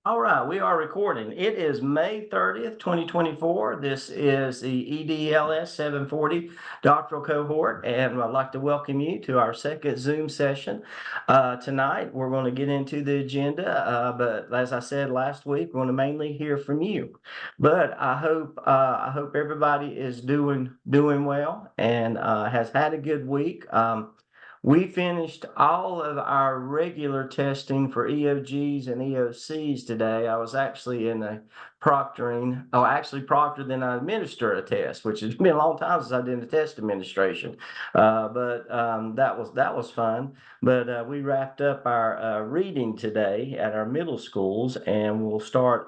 All right, we are recording. It is May 30th, 2024. This is the EDLS 740 doctoral cohort, and I'd like to welcome you to our second Zoom session. Tonight, we're going to get into the agenda, but as I said last week, we're going to mainly hear from you. But I hope everybody is doing well and has had a good week. We finished all of our regular testing for EOGs and EOCs today. I was actually in a proctoring, actually proctored then I administered a test, which has been a long time since I did a test administration. But that was fun. But we wrapped up our reading today at our middle schools, and we'll start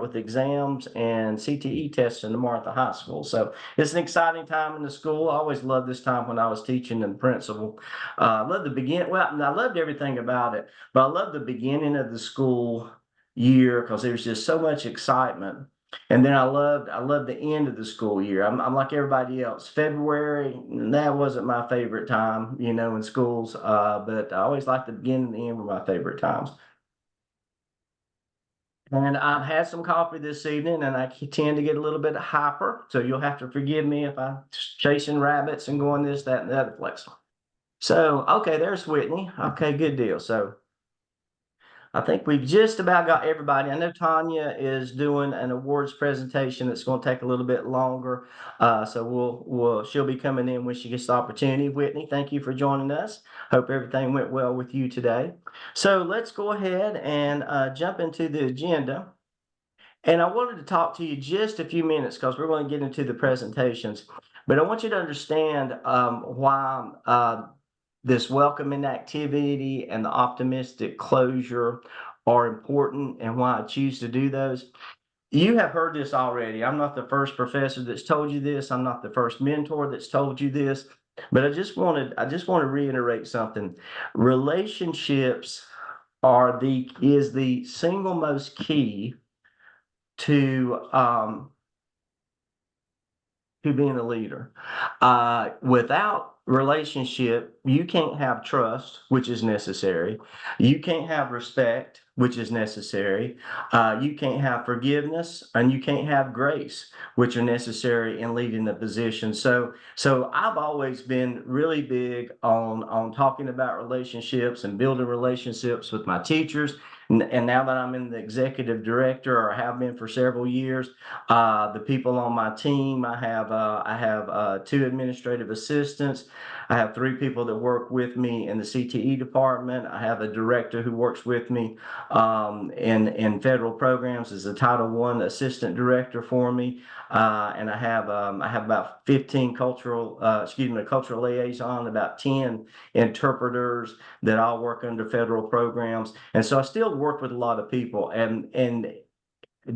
with exams and CTE tests in the Martha High School. So it's an exciting time in the school. I always loved this time when I was teaching and principal. I love the begin. Well, I loved everything about it, but I love the beginning of the school year because there was just so much excitement. And then I loved the end of the school year. I'm like everybody else. February, that wasn't my favorite time, in schools. But I always like the beginning and the end were my favorite times. And I've had some coffee this evening, and I tend to get a little bit hyper. So you'll have to forgive me if I'm chasing rabbits and going this, that, and the other place. So, okay, there's Whitney. Okay, good deal. So I think we've just about got everybody. I know Tanya is doing an awards presentation that's going to take a little bit longer. So she'll be coming in when she gets the opportunity. Whitney, thank you for joining us. Hope everything went well with you today. So let's go ahead and jump into the agenda. And I wanted to talk to you just a few minutes because we're going to get into the presentations. But I want you to understand why this welcoming activity and the optimistic closure are important and why I choose to do those. You have heard this already. I'm not the first professor that's told you this. I'm not the first mentor that's told you this, but I just want to reiterate something. Relationships is the single most key to being a leader. Without relationship, you can't have trust, which is necessary. You can't have respect, which is necessary. You can't have forgiveness, and you can't have grace, which are necessary in leading the position. So I've always been really big on talking about relationships and building relationships with my teachers. And now that I'm in the executive director, or have been for several years, the people on my team, I have two administrative assistants. I have three people that work with me in the CTE department. I have a director who works with me in federal programs as a Title I assistant director for me. And I have about 15 cultural liaison, about 10 interpreters that all work under federal programs. And so I still work with a lot of people, and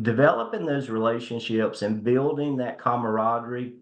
developing those relationships and building that camaraderie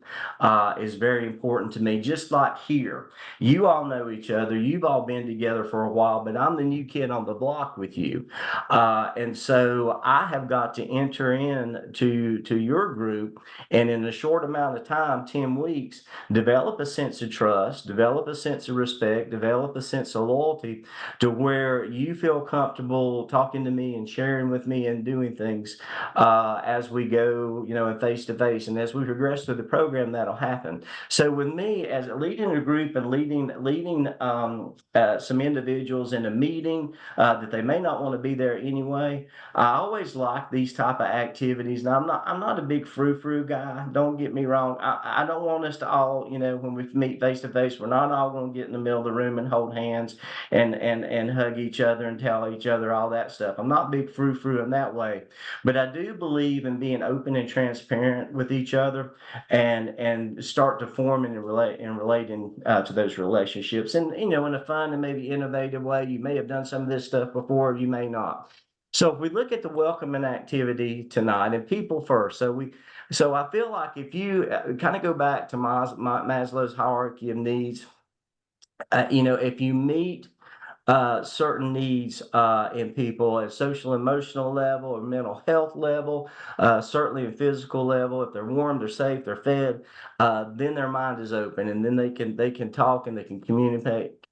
is very important to me. Just like here, you all know each other, you've all been together for a while, but I'm the new kid on the block with you. And so I have got to enter in to your group, and in a short amount of time, 10 weeks, develop a sense of trust, develop a sense of respect, develop a sense of loyalty, to where you feel comfortable talking to me and sharing with me and doing things as we go, in face to face. And as we progress through the program, that'll happen. So with me, as leading a group and leading some individuals in a meeting that they may not want to be there anyway, I always like these type of activities. Now, I'm not a big frou-frou guy. Don't get me wrong. I don't want us to all, when we meet face to face, we're not all going to get in the middle of the room and hold hands and hug each other and tell each other all that stuff. I'm not big frou-frou in that way, but I do believe in being open and transparent with each other, and start to form and relating to those relationships. And in a fun and maybe innovative way. You may have done some of this stuff before, you may not. So if we look at the welcoming activity tonight, and people first, so I feel like if you kind of go back to Maslow's hierarchy of needs, if you meet certain needs in people at social emotional level or mental health level, certainly a physical level. If they're warm, they're safe, they're fed, then their mind is open, and then they can talk and they can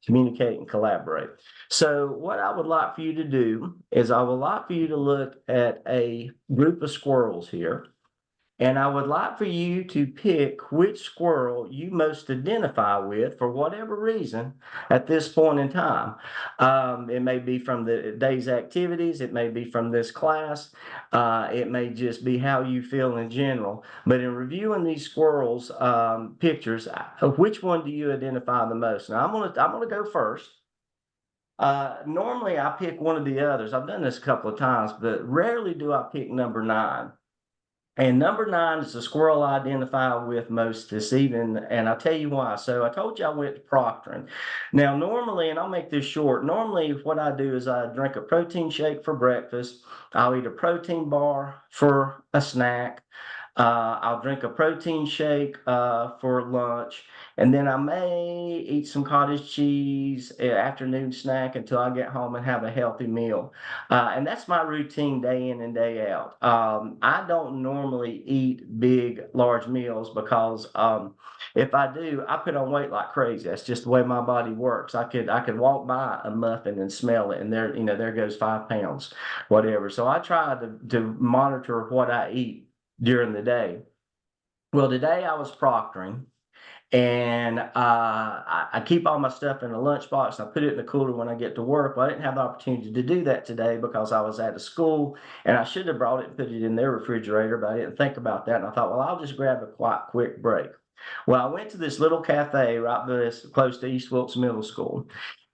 communicate and collaborate. So what I would like for you to do is I would like for you to look at a group of squirrels here. And I would like for you to pick which squirrel you most identify with for whatever reason at this point in time. It may be from the day's activities, it may be from this class, it may just be how you feel in general. But in reviewing these squirrels pictures, which one do you identify the most? Now I'm gonna go first. Normally I pick one of the others. I've done this a couple of times, but rarely do I pick number 9. And number 9 is the squirrel I identify with most this evening, and I'll tell you why. So I told you I went to proctoring. Now, normally, and I'll make this short, normally what I do is I drink a protein shake for breakfast. I'll eat a protein bar for a snack. I'll drink a protein shake for lunch, and then I may eat some cottage cheese afternoon snack until I get home and have a healthy meal. And that's my routine day in and day out. I don't normally eat big, large meals because if I do, I put on weight like crazy. That's just the way my body works. I could walk by a muffin and smell it, and there goes 5 pounds, whatever. So I try to monitor what I eat during the day. Well, today I was proctoring, and I keep all my stuff in a lunchbox. I put it in the cooler when I get to work. Well, I didn't have the opportunity to do that today because I was at a school, and I should have brought it and put it in their refrigerator, but I didn't think about that. And I thought, well, I'll just grab a quick break. Well, I went to this little cafe right this close to East Wilkes Middle School,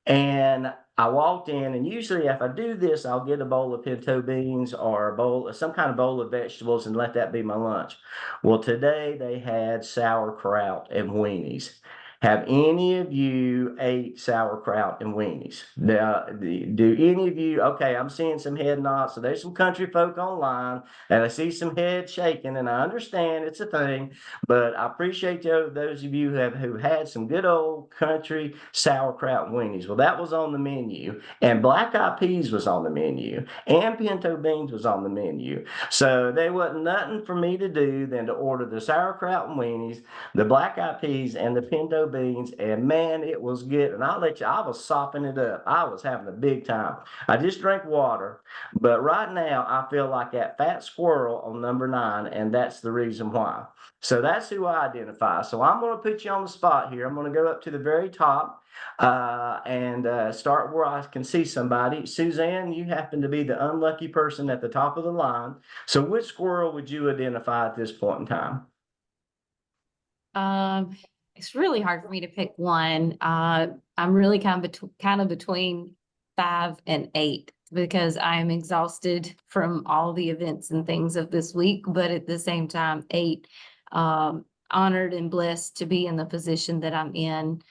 and I walked in, and usually if I do this, I'll get a bowl of pinto beans or a bowl, some kind of bowl of vegetables, and let that be my lunch. Well, today they had sauerkraut and weenies. Have any of you ate sauerkraut and weenies? Now, do any of you? Okay, I'm seeing some head nods. So there's some country folk online, and I see some head shaking, and I understand it's a thing. But I appreciate those of you who had some good old country sauerkraut and weenies. Well, that was on the menu, and black eyed peas was on the menu, and pinto beans was on the menu. So there wasn't nothing for me to do than to order the sauerkraut and weenies, the black eyed peas, and the pinto beans. And man, it was good. And I'll let you, I was sopping it up. I was having a big time. I just drank water, but right now I feel like that fat squirrel on number 9, and that's the reason why. So that's who I identify. So I'm going to put you on the spot here. I'm going to go up to the very top and start where I can see somebody. Suzanne, you happen to be the unlucky person at the top of the line. So which squirrel would you identify at this point in time? It's really hard for me to pick one. I'm really kind of between 5 and 8 because I'm exhausted from all the events and things of this week. But at the same time, 8, honored and blessed to be in the position that I'm in.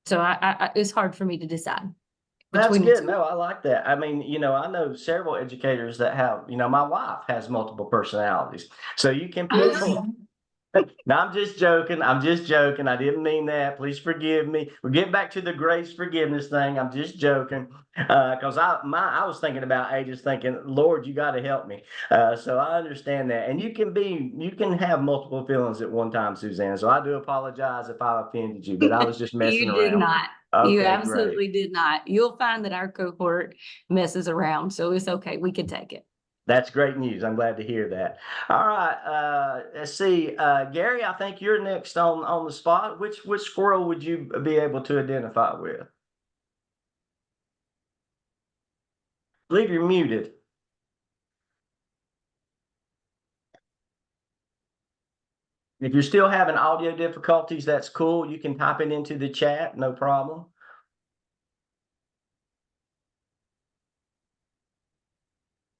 So it's hard for me to decide That's between the good. 2. No, I like that. I mean, I know several educators that have, my wife has multiple personalities. So you can pick one. No, I'm just joking. I'm just joking. I didn't mean that. Please forgive me. We're getting back to the grace forgiveness thing. I'm just joking. Because I was thinking about ages, thinking, Lord, you got to help me. So I understand that. And you can have multiple feelings at one time, Suzanne. So I do apologize if I offended you, but I was just messing You did around. not. You Okay, absolutely great. did not. You'll find that our cohort messes around, so it's okay. We can take it. That's great news. I'm glad to hear that. All right. Let's see. Gary, I think you're next on the spot. Which squirrel would you be able to identify with? I believe you're muted. If you're still having audio difficulties, that's cool. You can type it into the chat, no problem.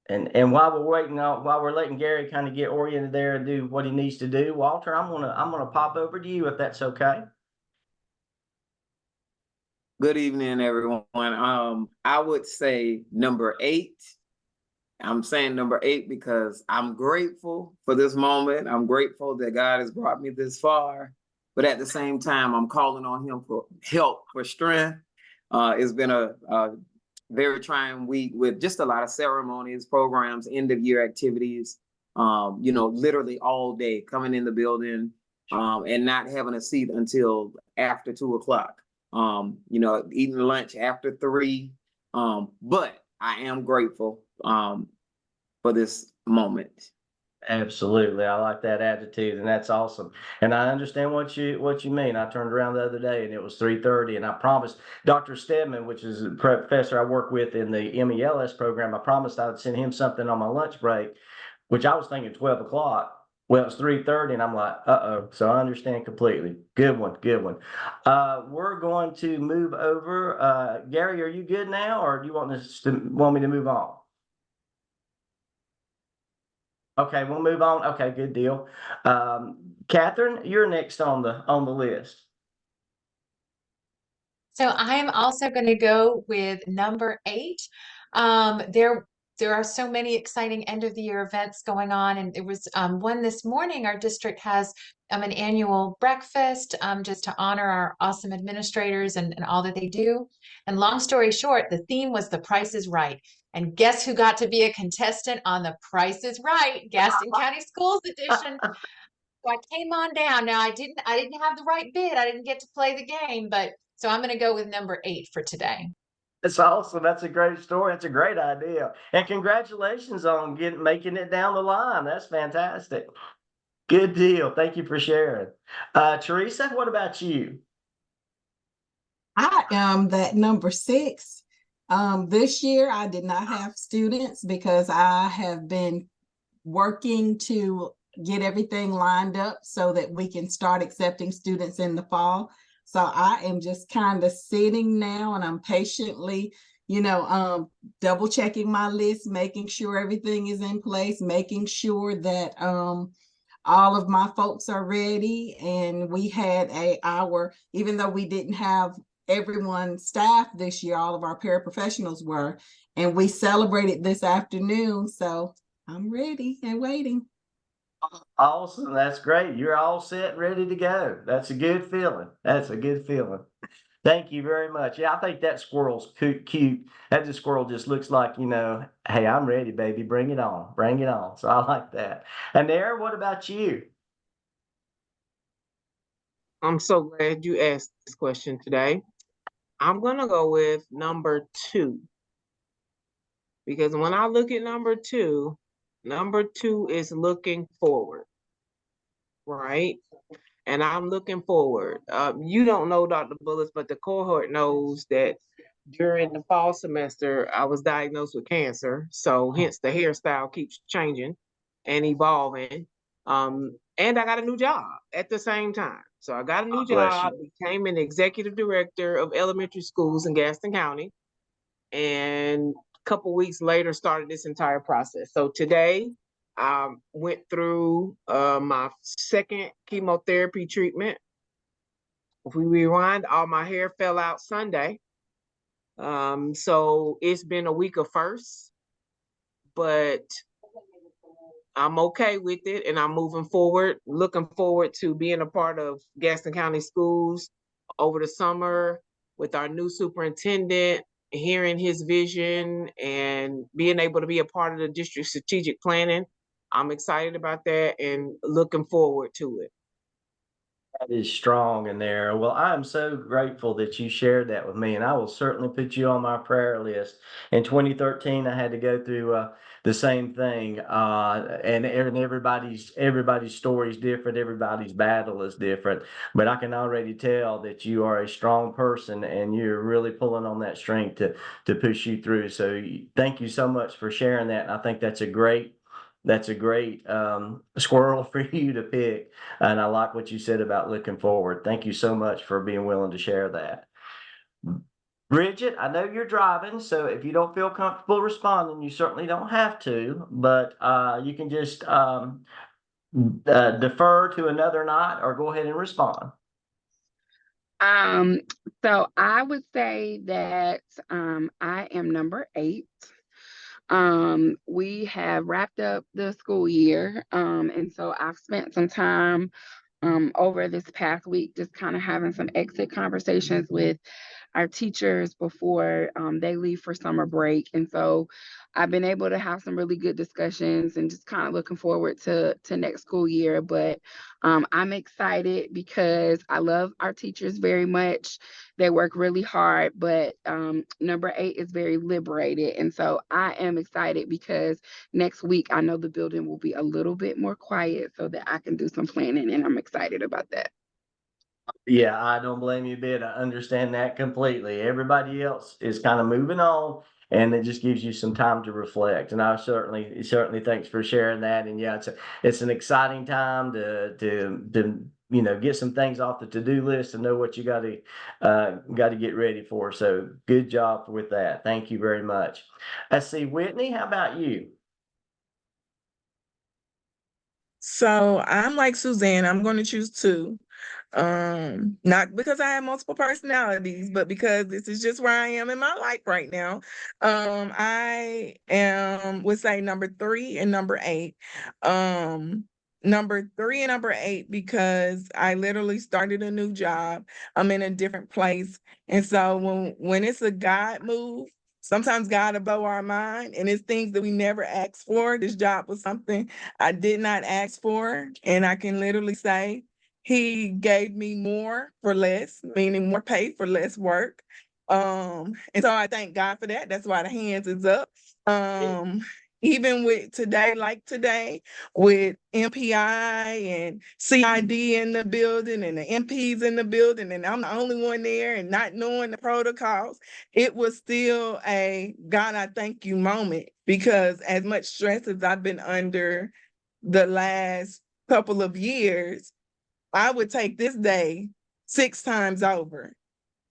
And while we're letting Gary kind of get oriented there and do what he needs to do, Walter, I'm gonna pop over to you if that's okay. Good evening, everyone. I would say number 8. I'm saying number 8 because I'm grateful for this moment. I'm grateful that God has brought me this far, but at the same time, I'm calling on Him for help, for strength. It's been a very trying week with just a lot of ceremonies, programs, end of year activities. Literally all day coming in the building and not having a seat until after 2 o'clock. eating lunch after 3. But I am grateful for this moment. Absolutely. I like that attitude, and that's awesome. And I understand what you mean. I turned around the other day and it was 3:30, and I promised Dr. Stedman, which is a professor I work with in the EDLS program, I promised I would send him something on my lunch break, which I was thinking 12 o'clock. Well, it's 3:30, and I'm like, uh-oh. So I understand completely. Good one, good one. We're going to move over. Gary, are you good now, or do you want me to move on? Okay, we'll move on. Okay, good deal. Catherine, you're next on the list. So I'm also going to go with number 8. There are so many exciting end of the year events going on, and there was one this morning. Our district has an annual breakfast just to honor our awesome administrators and all that they do. And long story short, the theme was The Price is Right. And guess who got to be a contestant on The Price is Right, Gaston County Schools edition? So I came on down. Now I didn't have the right bid. I didn't get to play the game, but so I'm going to go with number 8 for today. That's awesome. That's a great story. It's a great idea. And congratulations on making it down the line. That's fantastic. Good deal. Thank you for sharing. Teresa, what about you? I am that number 6. This year I did not have students because I have been working to get everything lined up so that we can start accepting students in the fall. So I am just kind of sitting now, and I'm patiently, double checking my list, making sure everything is in place, making sure that all of my folks are ready. And we had even though we didn't have everyone staff this year, all of our paraprofessionals were, and we celebrated this afternoon. So I'm ready and waiting. Awesome. That's great. You're all set, ready to go. That's a good feeling. That's a good feeling. Thank you very much. Yeah, I think that squirrel's cute. That just squirrel just looks like, hey, I'm ready, baby. Bring it on. Bring it on. So I like that. And there, what about you? I'm so glad you asked this question today. I'm going to go with number 2. Because when I look at number 2 is looking forward, right? And I'm looking forward. You don't know, Dr. Bullis, but the cohort knows that during the fall semester, I was diagnosed with cancer. So hence the hairstyle keeps changing and evolving. And I got a new job at the same time. So I got a new job, became an executive director of elementary schools in Gaston County. And a couple weeks later, started this entire process. So today, went through my 2nd chemotherapy treatment. If we rewind, all my hair fell out Sunday. So it's been a week of firsts, but I'm okay with it, and I'm moving forward, looking forward to being a part of Gaston County Schools over the summer with our new superintendent, hearing his vision and being able to be a part of the district strategic planning. I'm excited about that and looking forward to it. That is strong in there. Well, I am so grateful that you shared that with me, and I will certainly put you on my prayer list. In 2013, I had to go through the same thing, and everybody's story is different. Everybody's battle is different, but I can already tell that you are a strong person, and you're really pulling on that strength to push you through. So, thank you so much for sharing that. And I think that's a great squirrel for you to pick. And I like what you said about looking forward. Thank you so much for being willing to share that. Bridget, I know you're driving, so if you don't feel comfortable responding, you certainly don't have to, but you can just defer to another night or go ahead and respond. So I would say that I am number 8. We have wrapped up the school year, and so I've spent some time over this past week just kind of having some exit conversations with our teachers before they leave for summer break. And so I've been able to have some really good discussions and just kind of looking forward to next school year. But I'm excited because I love our teachers very much. They work really hard, but number 8 is very liberated. And so I am excited because next week I know the building will be a little bit more quiet so that I can do some planning, and I'm excited about that. Yeah, I don't blame you a bit. I understand that completely. Everybody else is kind of moving on, and it just gives you some time to reflect. And I certainly thanks for sharing that. And yeah, it's an exciting time to get some things off the to-do list and know what you got to get ready for. So good job with that. Thank you very much. Let's see, Whitney, how about you? So I'm like Suzanne, I'm going to choose 2. Not because I have multiple personalities, but because this is just where I am in my life right now. I am would say number 3 and number 8. Number 3 and number 8 because I literally started a new job. I'm in a different place. And so when it's a God move, sometimes God will blow our mind, and it's things that we never asked for. This job was something I did not ask for, and I can literally say he gave me more for less, meaning more pay for less work. And so I thank God for that. That's why the hands is up. Even with today, like today, with MPI and CID in the building and the MPs in the building, and I'm the only one there and not knowing the protocols, it was still a God, I thank you moment, because as much stress as I've been under the last couple of years, I would take this day 6 times over.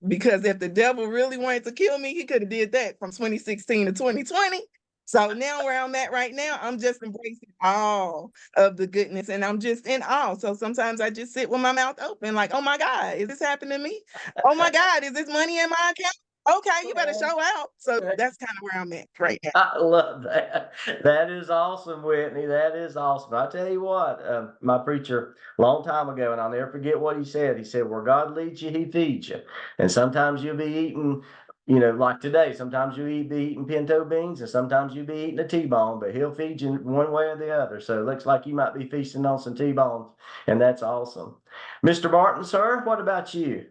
Because if the devil really wanted to kill me, he could have did that from 2016 to 2020. So now where I'm at right now, I'm just embracing all of the goodness, and I'm just in awe. So sometimes I just sit with my mouth open, like, oh my God, is this happening to me? Oh my God, is this money in my account? Okay, you better show out. So that's kind of where I'm at right now. I love that. That is awesome, Whitney. That is awesome. I tell you what, my preacher a long time ago, and I'll never forget what he said. He said, "Where God leads you, He feeds you." And sometimes you'll be eating, like today. Sometimes you'll be eating pinto beans, and sometimes you'll be eating a T-bone. But He'll feed you one way or the other. So it looks like you might be feasting on some T-bones, and that's awesome. Mr. Barton, sir, what about you?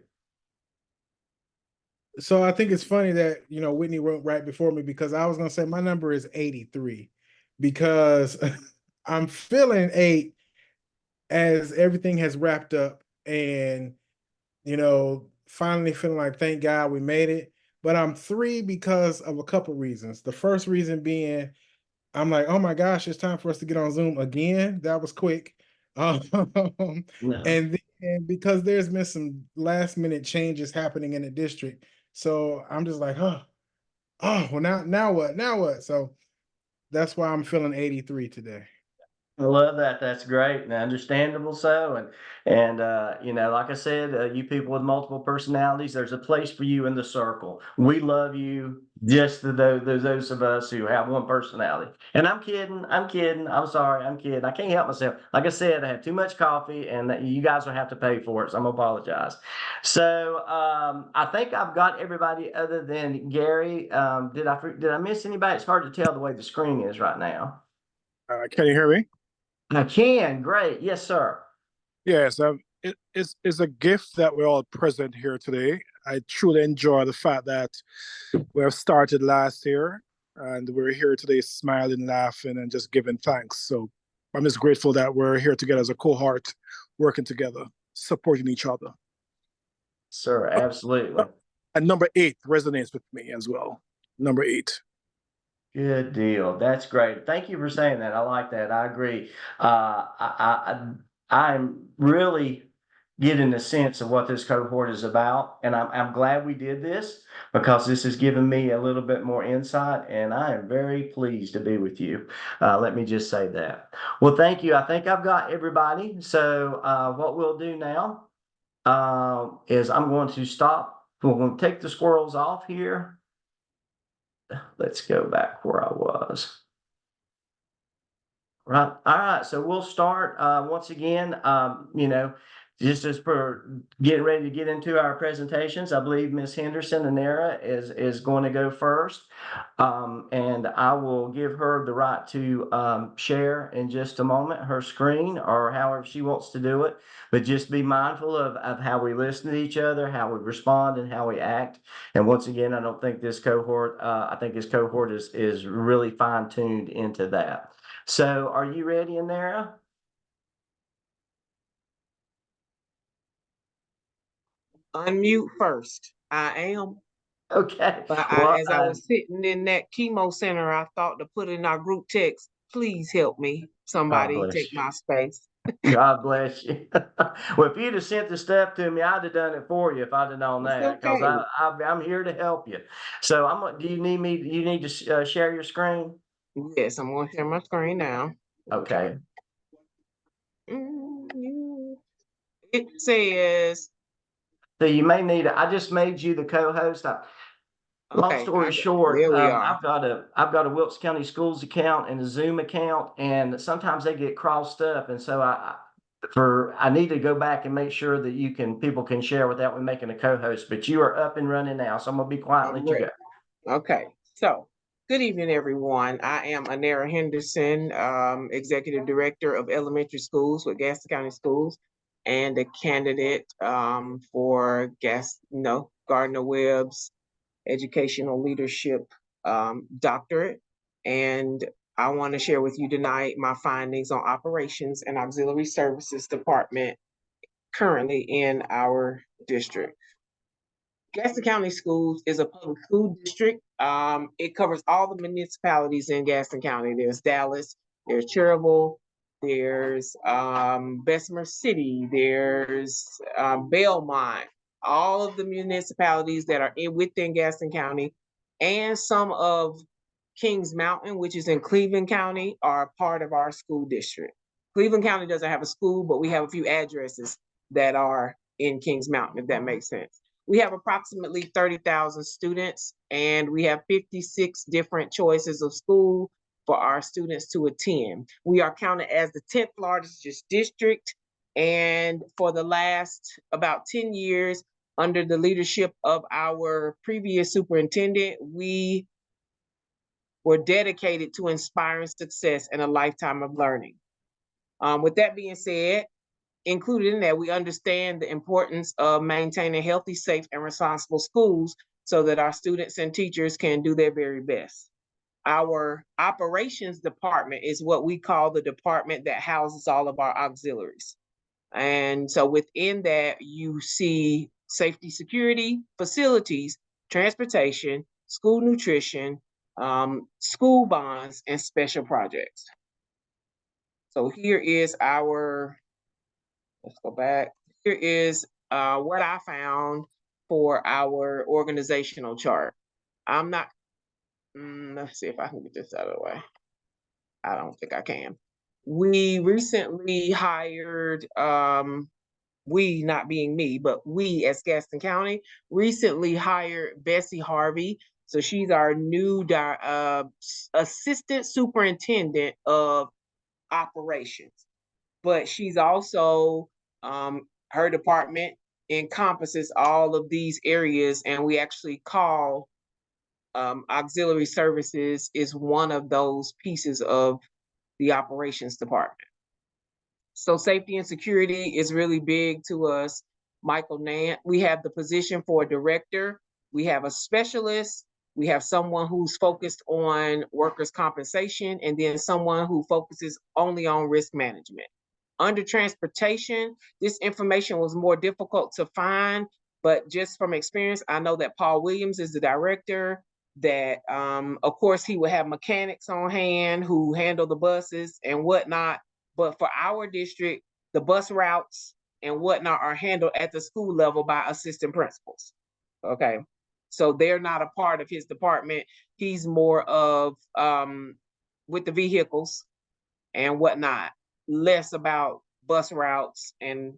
So I think it's funny that Whitney wrote right before me, because I was gonna say my number is 83, because I'm feeling 8 as everything has wrapped up, and finally feeling like, thank God we made it. But I'm 3 because of a couple reasons. The first reason being, I'm like, oh my gosh, it's time for us to get on Zoom again. That was quick. Um, No. and then because there's been some last minute changes happening in the district. So I'm just like, well, now what? Now what? So that's why I'm feeling 83 today. I love that. That's great and understandable. So, and like I said, you people with multiple personalities, there's a place for you in the circle. We love you, just those of us who have one personality. And I'm kidding. I'm kidding. I'm sorry. I'm kidding. I can't help myself. Like I said, I had too much coffee, and you guys will have to pay for it. So I'm gonna apologize. So I think I've got everybody other than Gary. Did I miss anybody? It's hard to tell the way the screen is right now. Can you hear me? I can. Great. Yes, sir. Yes, it's a gift that we're all present here today. I truly enjoy the fact that we have started last year and we're here today smiling, laughing, and just giving thanks. So I'm just grateful that we're here together as a cohort, working together, supporting each other. Sir, absolutely. And number 8 resonates with me as well. Number 8. Good deal. That's great. Thank you for saying that. I like that. I agree. I'm really getting a sense of what this cohort is about, and I'm glad we did this, because this has given me a little bit more insight, and I am very pleased to be with you. Let me just say that. Well, thank you. I think I've got everybody. So what we'll do now is I'm going to stop. We're going to take the squirrels off here. Let's go back where I was. Right. All right. So we'll start once again. just as for getting ready to get into our presentations, I believe Ms. Henderson Anera is going to go first. And I will give her the right to share in just a moment her screen or however she wants to do it. But just be mindful of how we listen to each other, how we respond, and how we act. And once again, I don't think this cohort, I think this cohort is really fine-tuned into that. So are you ready, Anera? Unmute first. I am. Okay. But Well, as I was sitting in that chemo center, I thought to put in our group text, please help me. God Somebody bless take you. my space. God bless you. Well, if you'd have sent the stuff to me, I'd have done it for you if I'd have known It's that, because okay. I'm here to help you. So do you need me? You need to share your screen? Yes, I'm going to share my screen now. Okay. It says. So you may need. I just made you the co-host. Long Okay, story short, there we are. I've got a Wilkes County Schools account and a Zoom account, and sometimes they get crossed up, and so I need to go back and make sure that people can share without me making a co-host. But you are up and running now, so I'm gonna be quiet and let you go. Okay, so good evening, everyone. I am Anera Henderson, Executive Director of Elementary Schools with Gaston County Schools, and a candidate for Gardner-Webb's Educational Leadership Doctorate. And I want to share with you tonight my findings on Operations and Auxiliary Services Department currently in our district. Gaston County Schools is a public school district. It covers all the municipalities in Gaston County. There's Dallas, there's Cherryville, there's Bessemer City, there's Belmont, all of the municipalities that are within Gaston County, and some of Kings Mountain, which is in Cleveland County, are part of our school district. Cleveland County doesn't have a school, but we have a few addresses that are in Kings Mountain, if that makes sense. We have approximately 30,000 students, and we have 56 different choices of school for our students to attend. We are counted as the 10th largest district, and for the last about 10 years, under the leadership of our previous superintendent, we were dedicated to inspiring success and a lifetime of learning. With that being said, included in that, we understand the importance of maintaining healthy, safe, and responsible schools so that our students and teachers can do their very best. Our operations department is what we call the department that houses all of our auxiliaries. And so within that, you see safety, security, facilities, transportation, school nutrition, school bonds, and special projects. So here is let's go back. Here is what I found for our organizational chart. Let's see if I can get this out of the way. I don't think I can. We recently hired, we not being me, but we as Gaston County recently hired Bessie Harvey. So she's our new assistant superintendent of operations. But she's also, her department encompasses all of these areas, and we actually call auxiliary services is one of those pieces of the operations department. So safety and security is really big to us. Michael Nant, we have the position for a director, we have a specialist, we have someone who's focused on workers' compensation, and then someone who focuses only on risk management. Under transportation, this information was more difficult to find, but just from experience, I know that Paul Williams is the director, that of course he will have mechanics on hand who handle the buses and whatnot. But for our district, the bus routes and whatnot are handled at the school level by assistant principals. Okay. So they're not a part of his department. He's more of with the vehicles and whatnot, less about bus routes and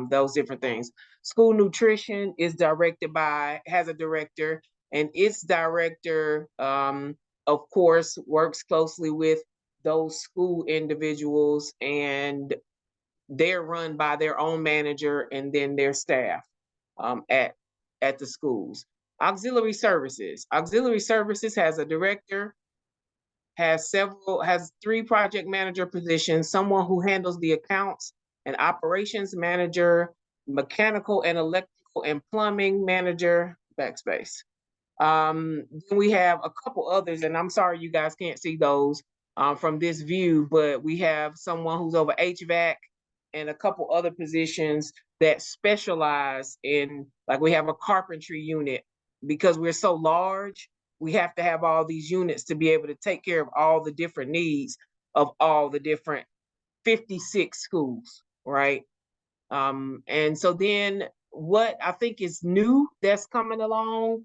those different things. School nutrition is has a director, and its director, of course, works closely with those school individuals and they're run by their own manager and then their staff at the schools. Auxiliary services. Auxiliary services has a director, has 3 project manager positions, someone who handles the accounts, an operations manager, mechanical and electrical and plumbing manager, backspace. Then we have a couple others, and I'm sorry you guys can't see those from this view, but we have someone who's over HVAC and a couple other positions that specialize in, like we have a carpentry unit. Because we're so large, we have to have all these units to be able to take care of all the different needs of all the different 56 schools, right? And so then what I think is new that's coming along,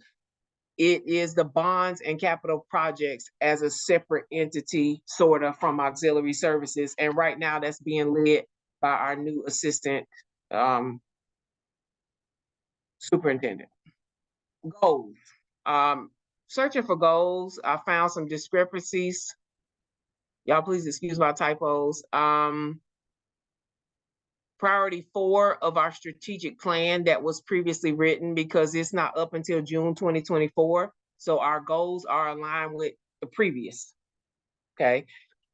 it is the bonds and capital projects as a separate entity, sort of from auxiliary services. And right now that's being led by our new assistant superintendent. Goals. Searching for goals, I found some discrepancies. Y'all please excuse my typos. Priority 4 of our strategic plan that was previously written, because it's not up until June 2024. So our goals are aligned with the previous, okay?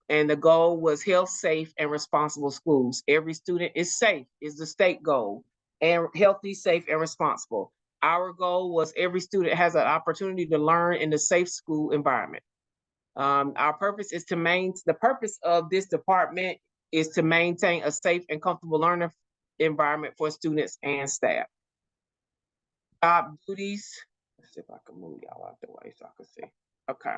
And the goal was health, safe, and responsible schools. Every student is safe is the state goal, and healthy, safe, and responsible. Our goal was every student has an opportunity to learn in a safe school environment. Our purpose is the purpose of this department is to maintain a safe and comfortable learning environment for students and staff. Job duties. Let's see if I can move y'all out the way so I can see. Okay.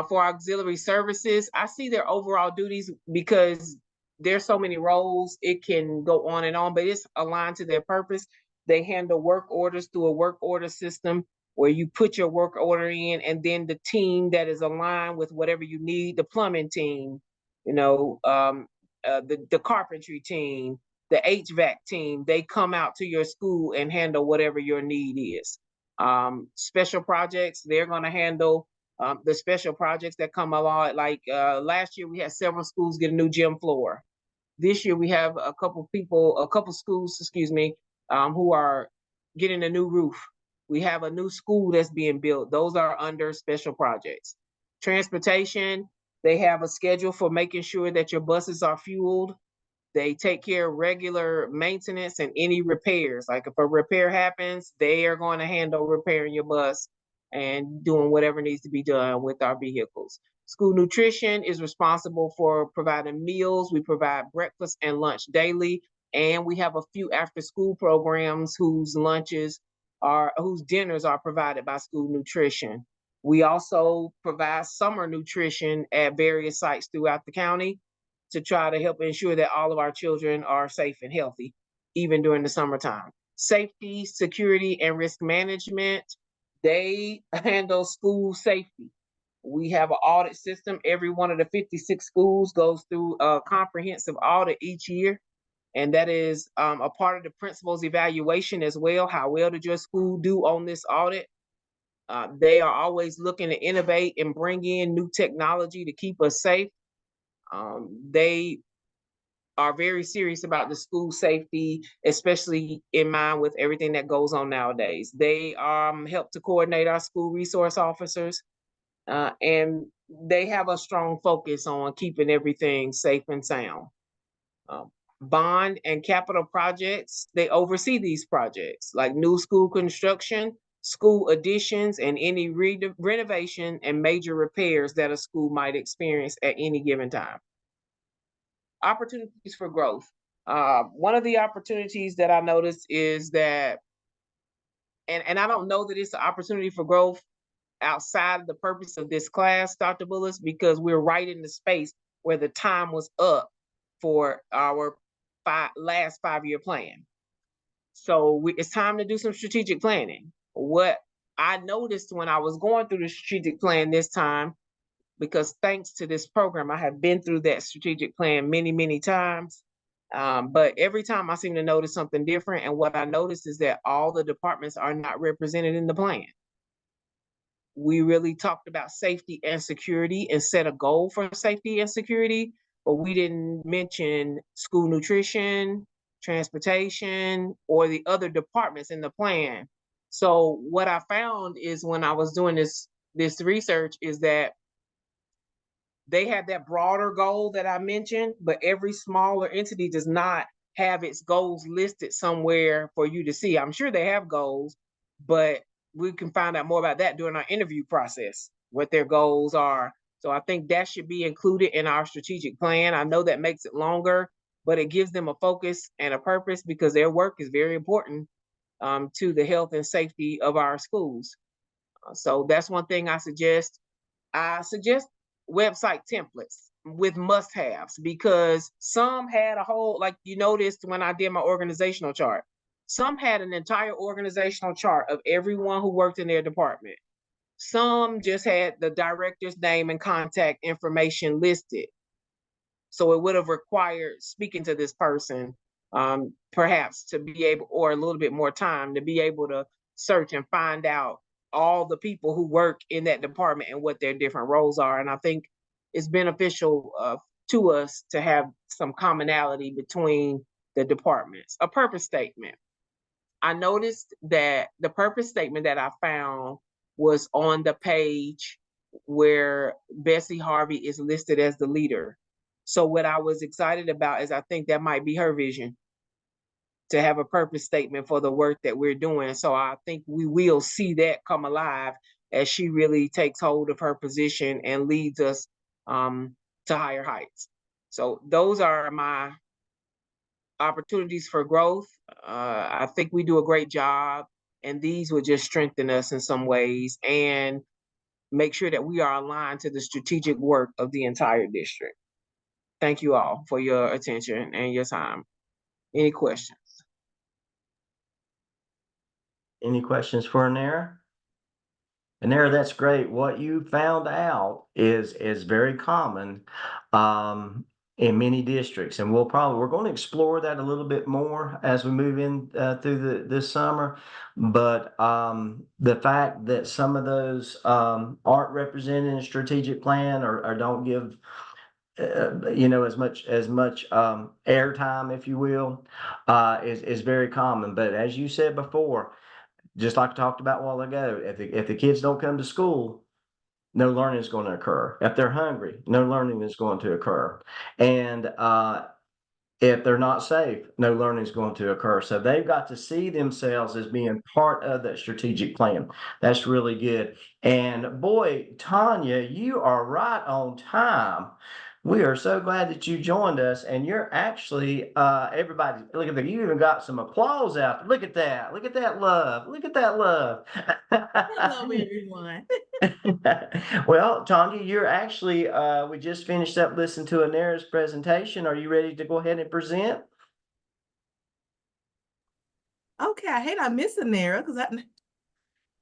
For auxiliary services, I see their overall duties because there's so many roles, it can go on and on, but it's aligned to their purpose. They handle work orders through a work order system where you put your work order in, and then the team that is aligned with whatever you need, the plumbing team, you know, the carpentry team, the HVAC team, they come out to your school and handle whatever your need is. Special projects, they're going to handle the special projects that come along. Like last year, we had several schools get a new gym floor. This year, we have a couple schools, excuse me, who are getting a new roof. We have a new school that's being built. Those are under special projects. Transportation, they have a schedule for making sure that your buses are fueled. They take care of regular maintenance and any repairs. Like if a repair happens, they are going to handle repairing your bus and doing whatever needs to be done with our vehicles. School nutrition is responsible for providing meals. We provide breakfast and lunch daily. And we have a few after school programs whose dinners are provided by school nutrition. We also provide summer nutrition at various sites throughout the county to try to help ensure that all of our children are safe and healthy, even during the summertime. Safety, security, and risk management, they handle school safety. We have an audit system. Every one of the 56 schools goes through a comprehensive audit each year. And that is a part of the principal's evaluation as well. How well did your school do on this audit? They are always looking to innovate and bring in new technology to keep us safe. They are very serious about the school safety, especially in mind with everything that goes on nowadays. They help to coordinate our school resource officers, and they have a strong focus on keeping everything safe and sound. Bond and capital projects, they oversee these projects like new school construction, school additions, and any renovation and major repairs that a school might experience at any given time. Opportunities for growth. One of the opportunities that I noticed is that, and I don't know that it's an opportunity for growth outside of the purpose of this class, Dr. Bullis, because we're right in the space where the time was up for our last 5-year plan. So it's time to do some strategic planning. What I noticed when I was going through the strategic plan this time, because thanks to this program, I have been through that strategic plan many, many times. But every time I seem to notice something different. And what I noticed is that all the departments are not represented in the plan. We really talked about safety and security and set a goal for safety and security. but we didn't mention school nutrition, transportation, or the other departments in the plan. So what I found is when I was doing this research is that they have that broader goal that I mentioned, but every smaller entity does not have its goals listed somewhere for you to see. I'm sure they have goals, but we can find out more about that during our interview process, what their goals are. So I think that should be included in our strategic plan. I know that makes it longer, but it gives them a focus and a purpose because their work is very important to the health and safety of our schools. So that's one thing I suggest. I suggest website templates with must-haves because some had a whole, like you noticed when I did my organizational chart, some had an entire organizational chart of everyone who worked in their department. Some just had the director's name and contact information listed. So it would have required speaking to this person, perhaps to be able, or a little bit more time to be able to search and find out all the people who work in that department and what their different roles are. And I think it's beneficial to us to have some commonality between the departments. A purpose statement. I noticed that the purpose statement that I found was on the page where Bessie Harvey is listed as the leader. So what I was excited about is I think that might be her vision to have a purpose statement for the work that we're doing. So I think we will see that come alive as she really takes hold of her position and leads us to higher heights. So those are my opportunities for growth. I think we do a great job, and these will just strengthen us in some ways and make sure that we are aligned to the strategic work of the entire district. Thank you all for your attention and your time. Any questions? Any questions for Anera? Anera, that's great. What you found out is very common in many districts, and we're going to explore that a little bit more as we move in through this summer. But the fact that some of those aren't represented in a strategic plan or don't give as much airtime, if you will, is very common. But as you said before, just like I talked about a while ago, if the kids don't come to school, no learning is going to occur. If they're hungry, no learning is going to occur. And if they're not safe, no learning is going to occur. So they've got to see themselves as being part of that strategic plan. That's really good. And boy, Tanya, you are right on time. We are so glad that you joined us, and you're actually everybody. Look at that! You even got some applause out there. Look at that! Look at that love! Look at that love! Hello, everyone. Well, Tanya, you're actually. We just finished up listening to Anera's presentation. Are you ready to go ahead and present? Okay, I hate I miss Anera because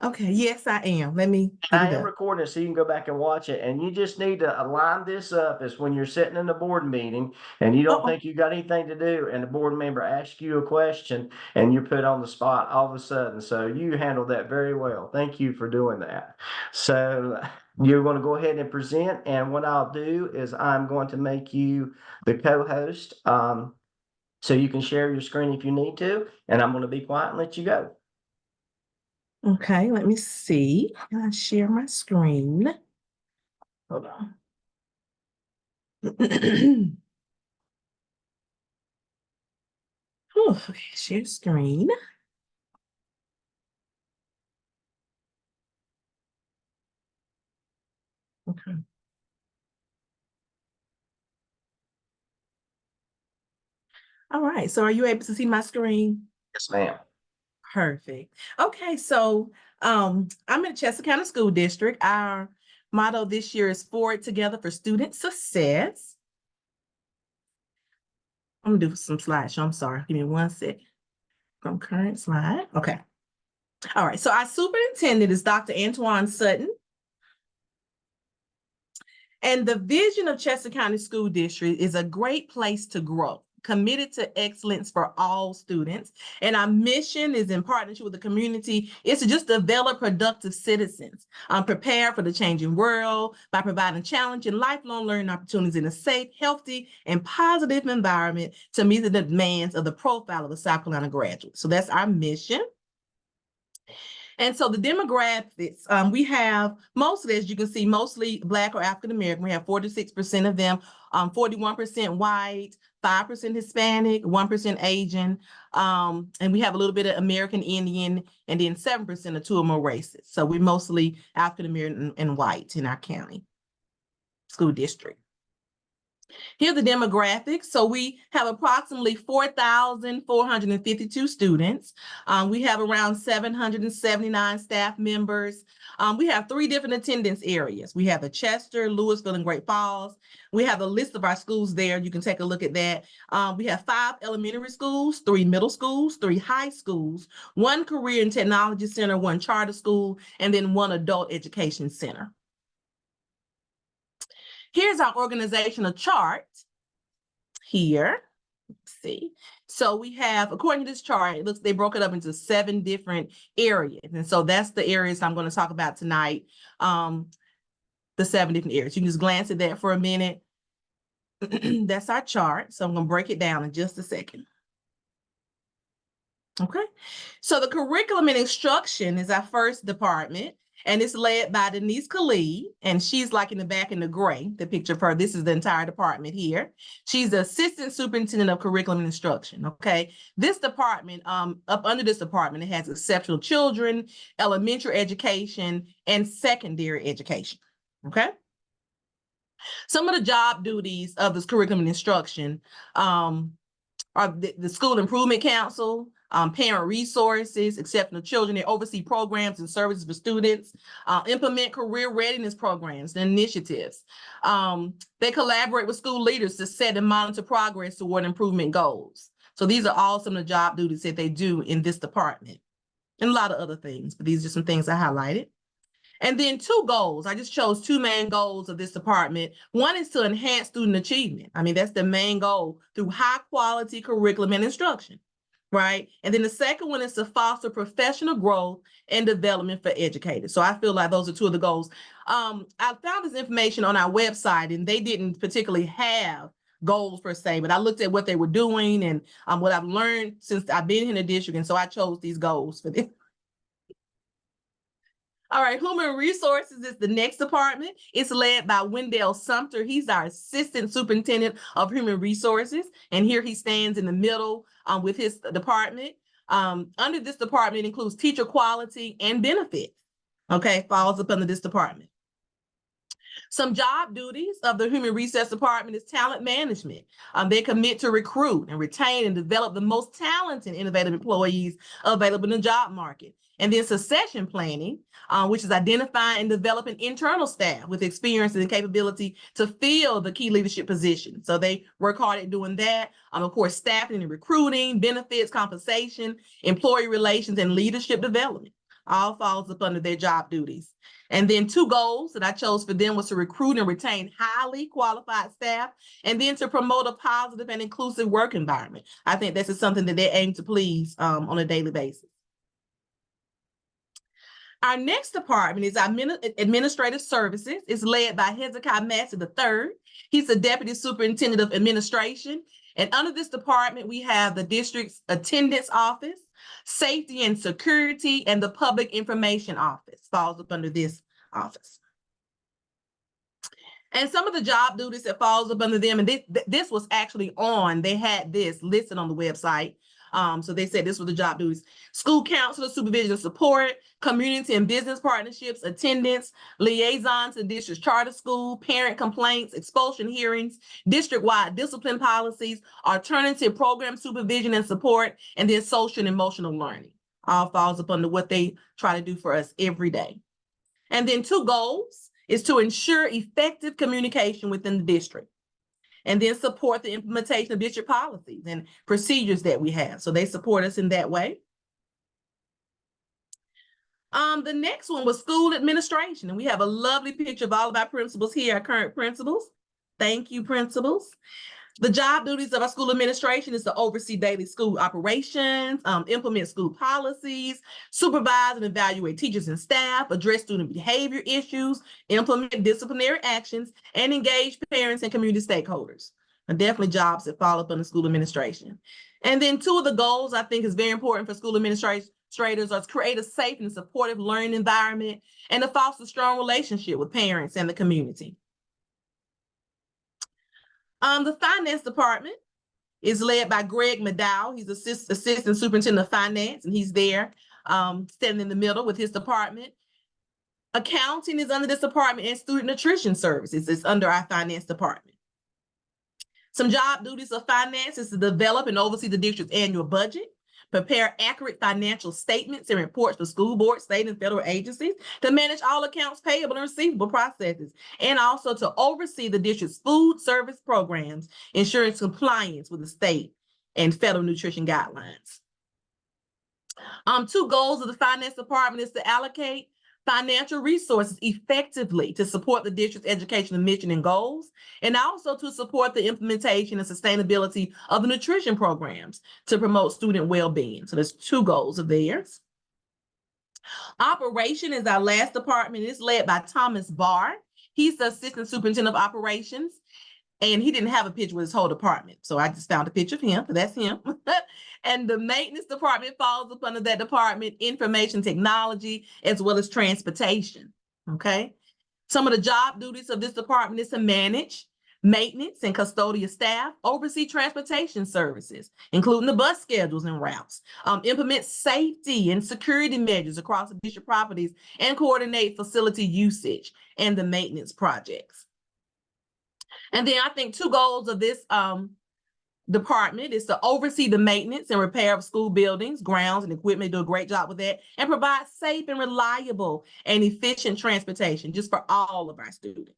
Okay, yes, I am. Let me get I it am up. recording so you can go back and watch it. And you just need to line this up as when you're sitting in the board meeting and you don't think you got anything to do, and the board member asks you a question and you're put on the spot all of a sudden. So you handled that very well. Thank you for doing that. So you're going to go ahead and present. And what I'll do is I'm going to make you the co-host. So you can share your screen if you need to. And I'm going to be quiet and let you go. Okay, let me see. Can I share my screen? Hold on. Okay, share screen. Okay. All right, so are you able to see my screen? Yes, ma'am. Perfect. Okay, so I'm in Chester County School District. Our motto this year is Forward Together for Student Success. I'm gonna do some slideshow. I'm sorry. Give me 1 sec. From current slide. Okay. All right. So our superintendent is Dr. Antoine Sutton. And the vision of Chester County School District is a great place to grow. committed to excellence for all students. And our mission is in partnership with the community is to just develop productive citizens, prepared for the changing world by providing challenging lifelong learning opportunities in a safe, healthy, and positive environment to meet the demands of the profile of a South Carolina graduate. So that's our mission. And so the demographics, we have mostly, as you can see, mostly Black or African American. We have 46% of them, 41% white, 5% Hispanic, 1% Asian, and we have a little bit of American Indian, and then 7% of two or more races. So we're mostly African American and white in our county school district. Here are the demographics. So we have approximately 4,452 students. We have around 779 staff members. We have 3 different attendance areas. We have the Chester, Louisville, and Great Falls. We have a list of our schools there. You can take a look at that. We have 5 elementary schools, 3 middle schools, 3 high schools, 1 career and technology center, 1 charter school, and then 1 adult education center. Here's our organizational chart here. Let's see. So we have, according to this chart, it looks they broke it up into 7 different areas. And so that's the areas I'm going to talk about tonight. The 7 different areas. You can just glance at that for a minute. That's our chart. So I'm going to break it down in just a second. Okay. So the curriculum and instruction is our first department. And it's led by Denise Khalid, and she's like in the back in the gray, the picture of her. This is the entire department here. She's the assistant superintendent of curriculum and instruction, okay? This department, up under this department, it has exceptional children, elementary education, and secondary education, okay? Some of the job duties of this curriculum and instruction are the School Improvement Council, parent resources, exceptional children. They oversee programs and services for students, implement career readiness programs and initiatives. They collaborate with school leaders to set and monitor progress toward improvement goals. So these are all some of the job duties that they do in this department, and a lot of other things, but these are some things I highlighted. And then 2 goals. I just chose 2 main goals of this department. One is to enhance student achievement. I mean, that's the main goal through high quality curriculum and instruction, right? And then the second one is to foster professional growth and development for educators. So I feel like those are 2 of the goals. I found this information on our website, and they didn't particularly have goals per se, but I looked at what they were doing and what I've learned since I've been in the district. And so I chose these goals for them. All right, Human Resources is the next department. It's led by Wendell Sumter. He's our Assistant Superintendent of Human Resources. And here he stands in the middle with his department. Under this department, it includes teacher quality and benefits. Okay, falls up under this department. Some job duties of the Human Resource Department is talent management. They commit to recruit and retain and develop the most talented, innovative employees available in the job market. And then succession planning, which is identifying and developing internal staff with experience and capability to fill the key leadership positions. So they work hard at doing that. Of course, staffing and recruiting, benefits, compensation, employee relations, and leadership development all falls up under their job duties. And then 2 goals that I chose for them was to recruit and retain highly qualified staff, and then to promote a positive and inclusive work environment. I think this is something that they aim to please on a daily basis. Our next department is our Administrative Services. It's led by Hezekiah Massey III. He's the Deputy Superintendent of Administration. And under this department, we have the district's Attendance Office, Safety and Security, and the Public Information Office falls up under this office. And some of the job duties that falls up under them, and this was actually they had this listed on the website. So they said this was the job duties: school counselor, supervision and support, community and business partnerships, attendance, liaison to district charter school, parent complaints, expulsion hearings, district-wide discipline policies, alternative program supervision and support, and then social and emotional learning. All falls up under what they try to do for us every day. And then 2 goals is to ensure effective communication within the district, and then support the implementation of district policies and procedures that we have. So they support us in that way. The next one was school administration. And we have a lovely picture of all of our principals here, our current principals. Thank you, principals. The job duties of our school administration is to oversee daily school operations, implement school policies, supervise and evaluate teachers and staff, address student behavior issues, implement disciplinary actions, and engage parents and community stakeholders. And definitely jobs that fall up under school administration. And then two of the goals I think is very important for school administrators are to create a safe and supportive learning environment and to foster a strong relationship with parents and the community. The finance department is led by Greg McDowell. He's assistant superintendent of finance, and he's there standing in the middle with his department. Accounting is under this department, and student nutrition services is under our finance department. Some job duties of finance is to develop and oversee the district's annual budget, prepare accurate financial statements and reports for school boards, state and federal agencies, to manage all accounts payable and receivable processes, and also to oversee the district's food service programs, ensuring compliance with the state and federal nutrition guidelines. Two goals of the finance department is to allocate financial resources effectively to support the district's educational mission and goals, and also to support the implementation and sustainability of the nutrition programs to promote student well-being. So there's two goals of theirs. Operation is our last department. It's led by Thomas Barr. He's the assistant superintendent of operations. And he didn't have a picture with his whole department. So I just found a picture of him. That's him. And the maintenance department falls up under that department, information technology, as well as transportation. Okay. Some of the job duties of this department is to manage maintenance and custodial staff, oversee transportation services, including the bus schedules and routes, implement safety and security measures across the district properties, and coordinate facility usage and the maintenance projects. And then I think two goals of this department is to oversee the maintenance and repair of school buildings, grounds, and equipment. They do a great job with that, and provide safe and reliable and efficient transportation just for all of our students.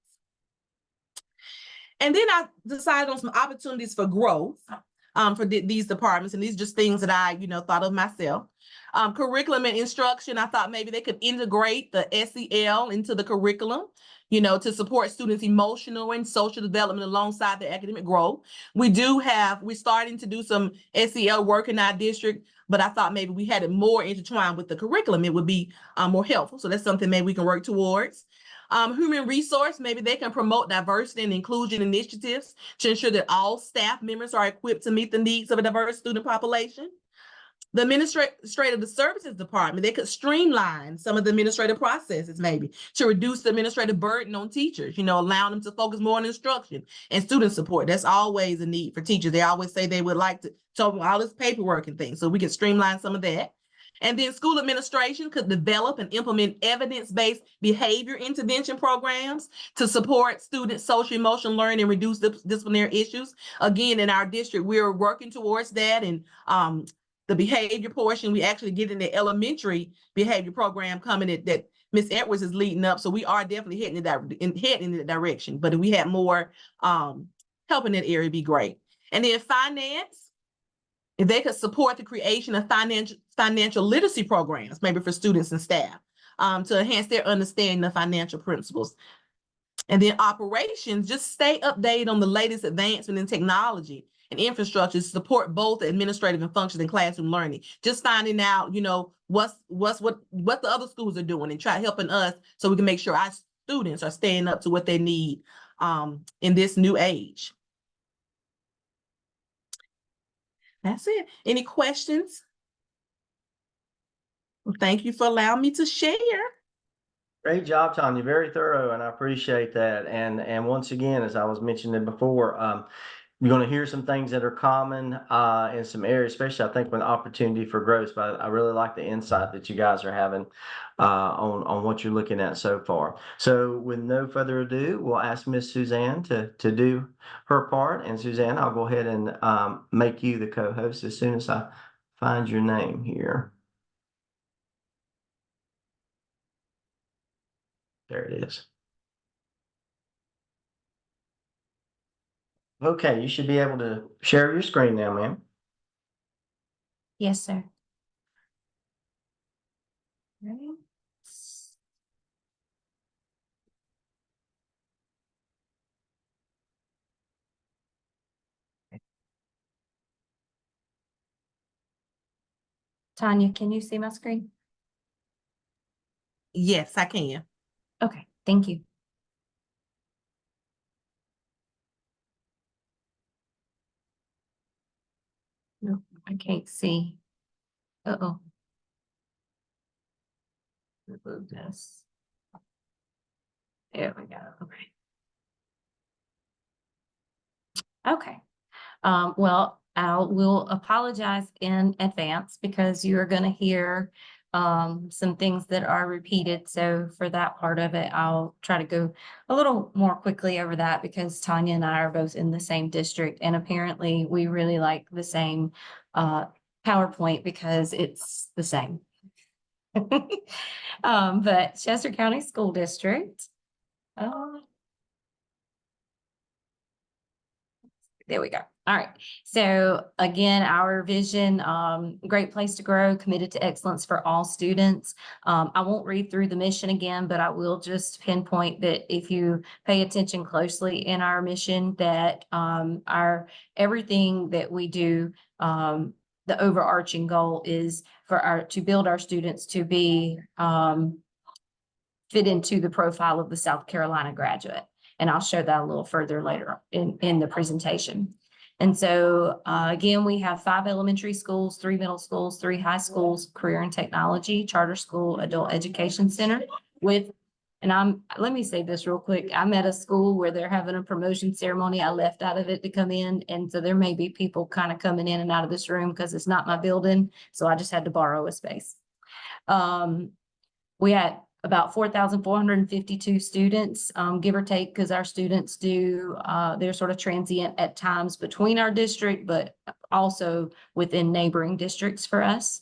And then I decided on some opportunities for growth for these departments, and these are just things that I, thought of myself. Curriculum and instruction, I thought maybe they could integrate the SEL into the curriculum, to support students' emotional and social development alongside their academic growth. We're starting to do some SEL work in our district, but I thought maybe we had it more intertwined with the curriculum. It would be more helpful. So that's something maybe we can work towards. Human resource, maybe they can promote diversity and inclusion initiatives to ensure that all staff members are equipped to meet the needs of a diverse student population. The administrative services department, they could streamline some of the administrative processes maybe to reduce the administrative burden on teachers, allowing them to focus more on instruction and student support. That's always a need for teachers. They always say they would like to talk about all this paperwork and things, so we can streamline some of that. And then school administration could develop and implement evidence-based behavior intervention programs to support students' social emotional learning and reduce disciplinary issues. Again, in our district, we're working towards that, and the behavior portion, we actually get in the elementary behavior program coming that Ms. Edwards is leading up. So we are definitely heading in that direction. But if we had more help in that area, it'd be great. And then finance, if they could support the creation of financial literacy programs, maybe for students and staff, to enhance their understanding of financial principles. And then operations, just stay updated on the latest advancement in technology and infrastructure to support both administrative and functions in classroom learning. Just finding out, what the other schools are doing and try helping us so we can make sure our students are staying up to what they need in this new age. That's it. Any questions? Well, thank you for allowing me to share. Great job, Tanya. Very thorough, and I appreciate that. And once again, as I was mentioning before, you're going to hear some things that are common in some areas, especially I think with opportunity for growth. But I really like the insight that you guys are having on what you're looking at so far. So with no further ado, we'll ask Miss Suzanne to do her part. And Suzanne, I'll go ahead and make you the co-host as soon as I find your name here. There it is. Okay, you should be able to share your screen now, ma'am. Yes, sir. Ready? Tanya, can you see my screen? Yes, I can. Okay, thank you. No, I can't see. Uh-oh. Remove this. There we go. Okay. Okay. Well, we'll apologize in advance because you're going to hear some things that are repeated. So for that part of it, I'll try to go a little more quickly over that because Tanya and I are both in the same district, and apparently we really like the same PowerPoint because it's the same. But Chester County School District. There we go. All right. So again, our vision, great place to grow, committed to excellence for all students. I won't read through the mission again, but I will just pinpoint that if you pay attention closely in our mission, that everything that we do, the overarching goal is to build our students to be fit into the profile of the South Carolina graduate. And I'll show that a little further later in the presentation. And so again, we have 5 elementary schools, 3 middle schools, 3 high schools, career and technology, charter school, adult education center let me say this real quick. I'm at a school where they're having a promotion ceremony. I left out of it to come in. And so there may be people kind of coming in and out of this room because it's not my building. So I just had to borrow a space. We had about 4,452 students, give or take, because our students they're sort of transient at times between our district, but also within neighboring districts for us.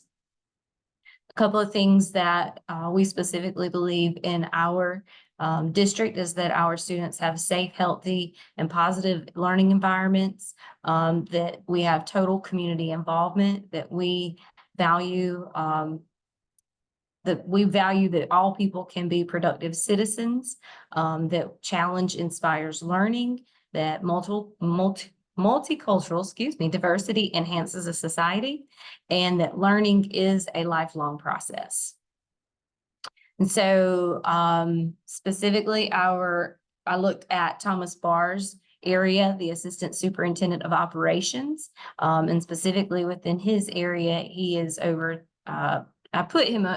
A couple of things that we specifically believe in our district is that our students have safe, healthy, and positive learning environments, that we have total community involvement, that we value that all people can be productive citizens, that challenge inspires learning, that multicultural, diversity enhances a society, and that learning is a lifelong process. And so specifically I looked at Thomas Barr's area, the Assistant Superintendent of Operations, and specifically within his area, he is over, I put him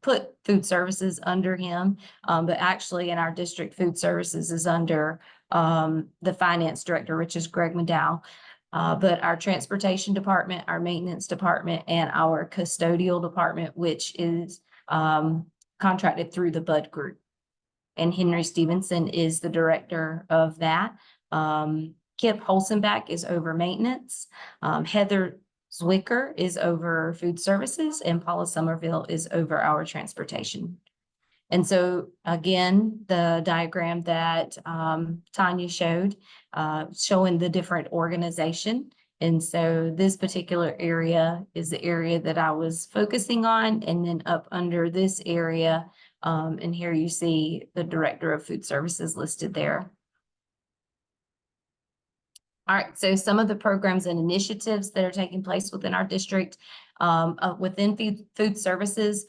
put food services under him, but actually in our district, food services is under the finance director, which is Greg McDowell. But our transportation department, our maintenance department, and our custodial department, which is contracted through the Bud Group. And Henry Stevenson is the director of that. Kip Holzenbach is over maintenance. Heather Zwicker is over food services, and Paula Somerville is over our transportation. And so again, the diagram that Tanya showed, showing the different organization. And so this particular area is the area that I was focusing on. And then up under this area, and here you see the director of food services listed there. All right, so some of the programs and initiatives that are taking place within our district, within food services,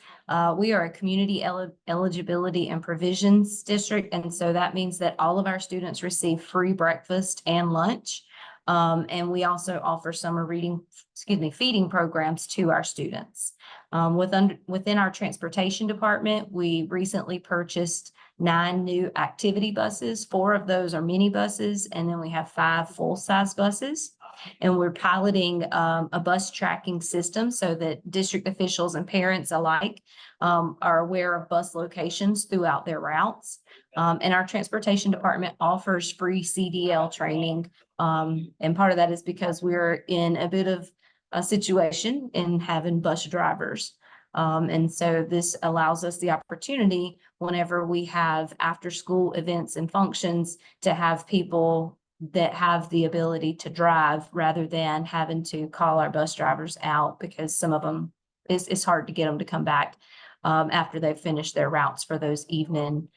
we are a community eligibility and provisions district. And so that means that all of our students receive free breakfast and lunch. And we also offer summer feeding programs to our students. Within our transportation department, we recently purchased 9 new activity buses. 4 of those are mini buses, and then we have 5 full-size buses. And we're piloting a bus tracking system so that district officials and parents alike are aware of bus locations throughout their routes. And our transportation department offers free CDL training. And part of that is because we're in a bit of a situation in having bus drivers. And so this allows us the opportunity whenever we have after school events and functions to have people that have the ability to drive rather than having to call our bus drivers out, because some of them it's hard to get them to come back after they've finished their routes for those evening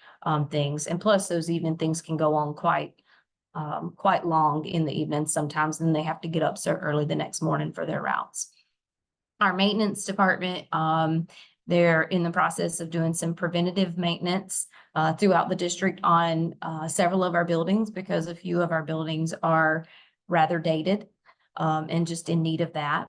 things. And plus those evening things can go on quite long in the evening sometimes, and they have to get up so early the next morning for their routes. Our maintenance department, they're in the process of doing some preventative maintenance throughout the district on several of our buildings, because a few of our buildings are rather dated and just in need of that.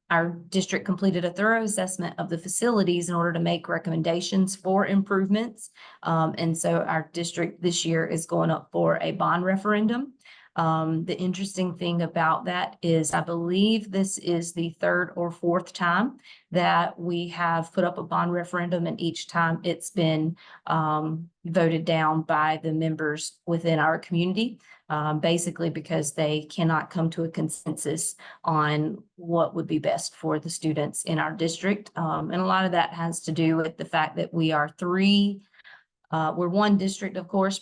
Our district completed a thorough assessment of the facilities in order to make recommendations for improvements. And so our district this year is going up for a bond referendum. The interesting thing about that is I believe this is the third or fourth time that we have put up a bond referendum, and each time it's been voted down by the members within our community, basically because they cannot come to a consensus on what would be best for the students in our district. And a lot of that has to do with the fact that we are we're one district, of course.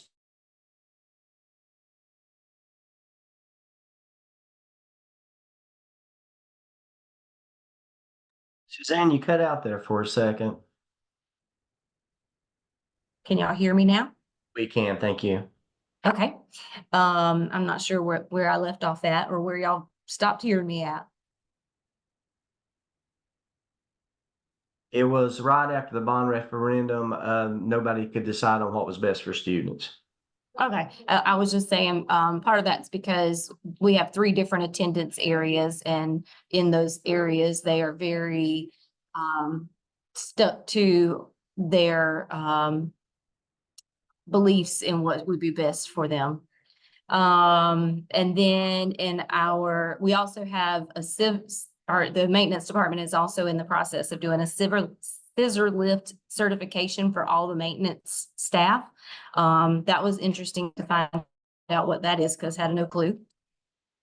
Suzanne, you cut out there for a second. Can y'all hear me now? We can, thank you. Okay. I'm not sure where I left off at or where y'all stopped hearing me at. It was right after the bond referendum. Nobody could decide on what was best for students. Okay, I was just saying, part of that's because we have 3 different attendance areas, and in those areas, they are very stuck to their beliefs in what would be best for them. And then we also have the maintenance department is also in the process of doing a scissor lift certification for all the maintenance staff. That was interesting to find out what that is, because I had no clue.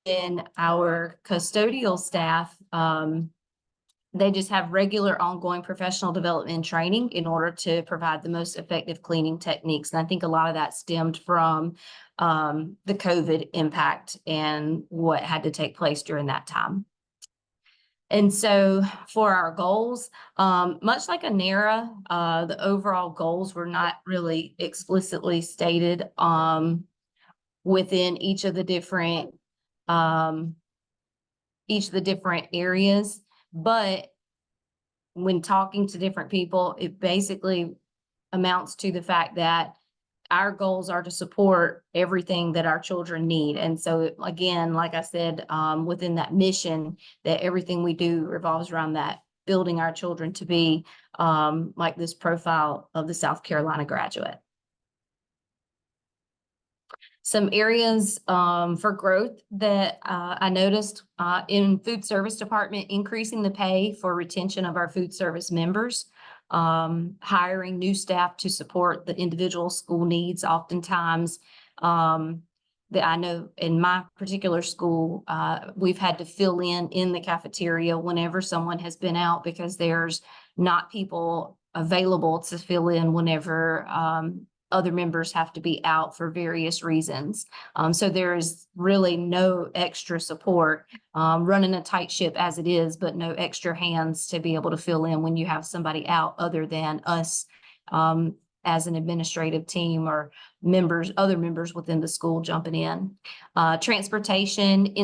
In our custodial staff, they just have regular ongoing professional development and training in order to provide the most effective cleaning techniques. And I think a lot of that stemmed from the COVID impact and what had to take place during that time. And so for our goals, much like a NARA, the overall goals were not really explicitly stated within each of the different areas. But when talking to different people, it basically amounts to the fact that our goals are to support everything that our children need. And so again, like I said, within that mission, that everything we do revolves around that, building our children to be like this profile of the South Carolina graduate. Some areas for growth that I noticed in food service department, increasing the pay for retention of our food service members, hiring new staff to support the individual school needs. Oftentimes, that I know in my particular school, we've had to fill in the cafeteria whenever someone has been out, because there's not people available to fill in whenever other members have to be out for various reasons. So there is really no extra support, running a tight ship as it is, but no extra hands to be able to fill in when you have somebody out, other than us as an administrative team or other members within the school jumping in. Transportation,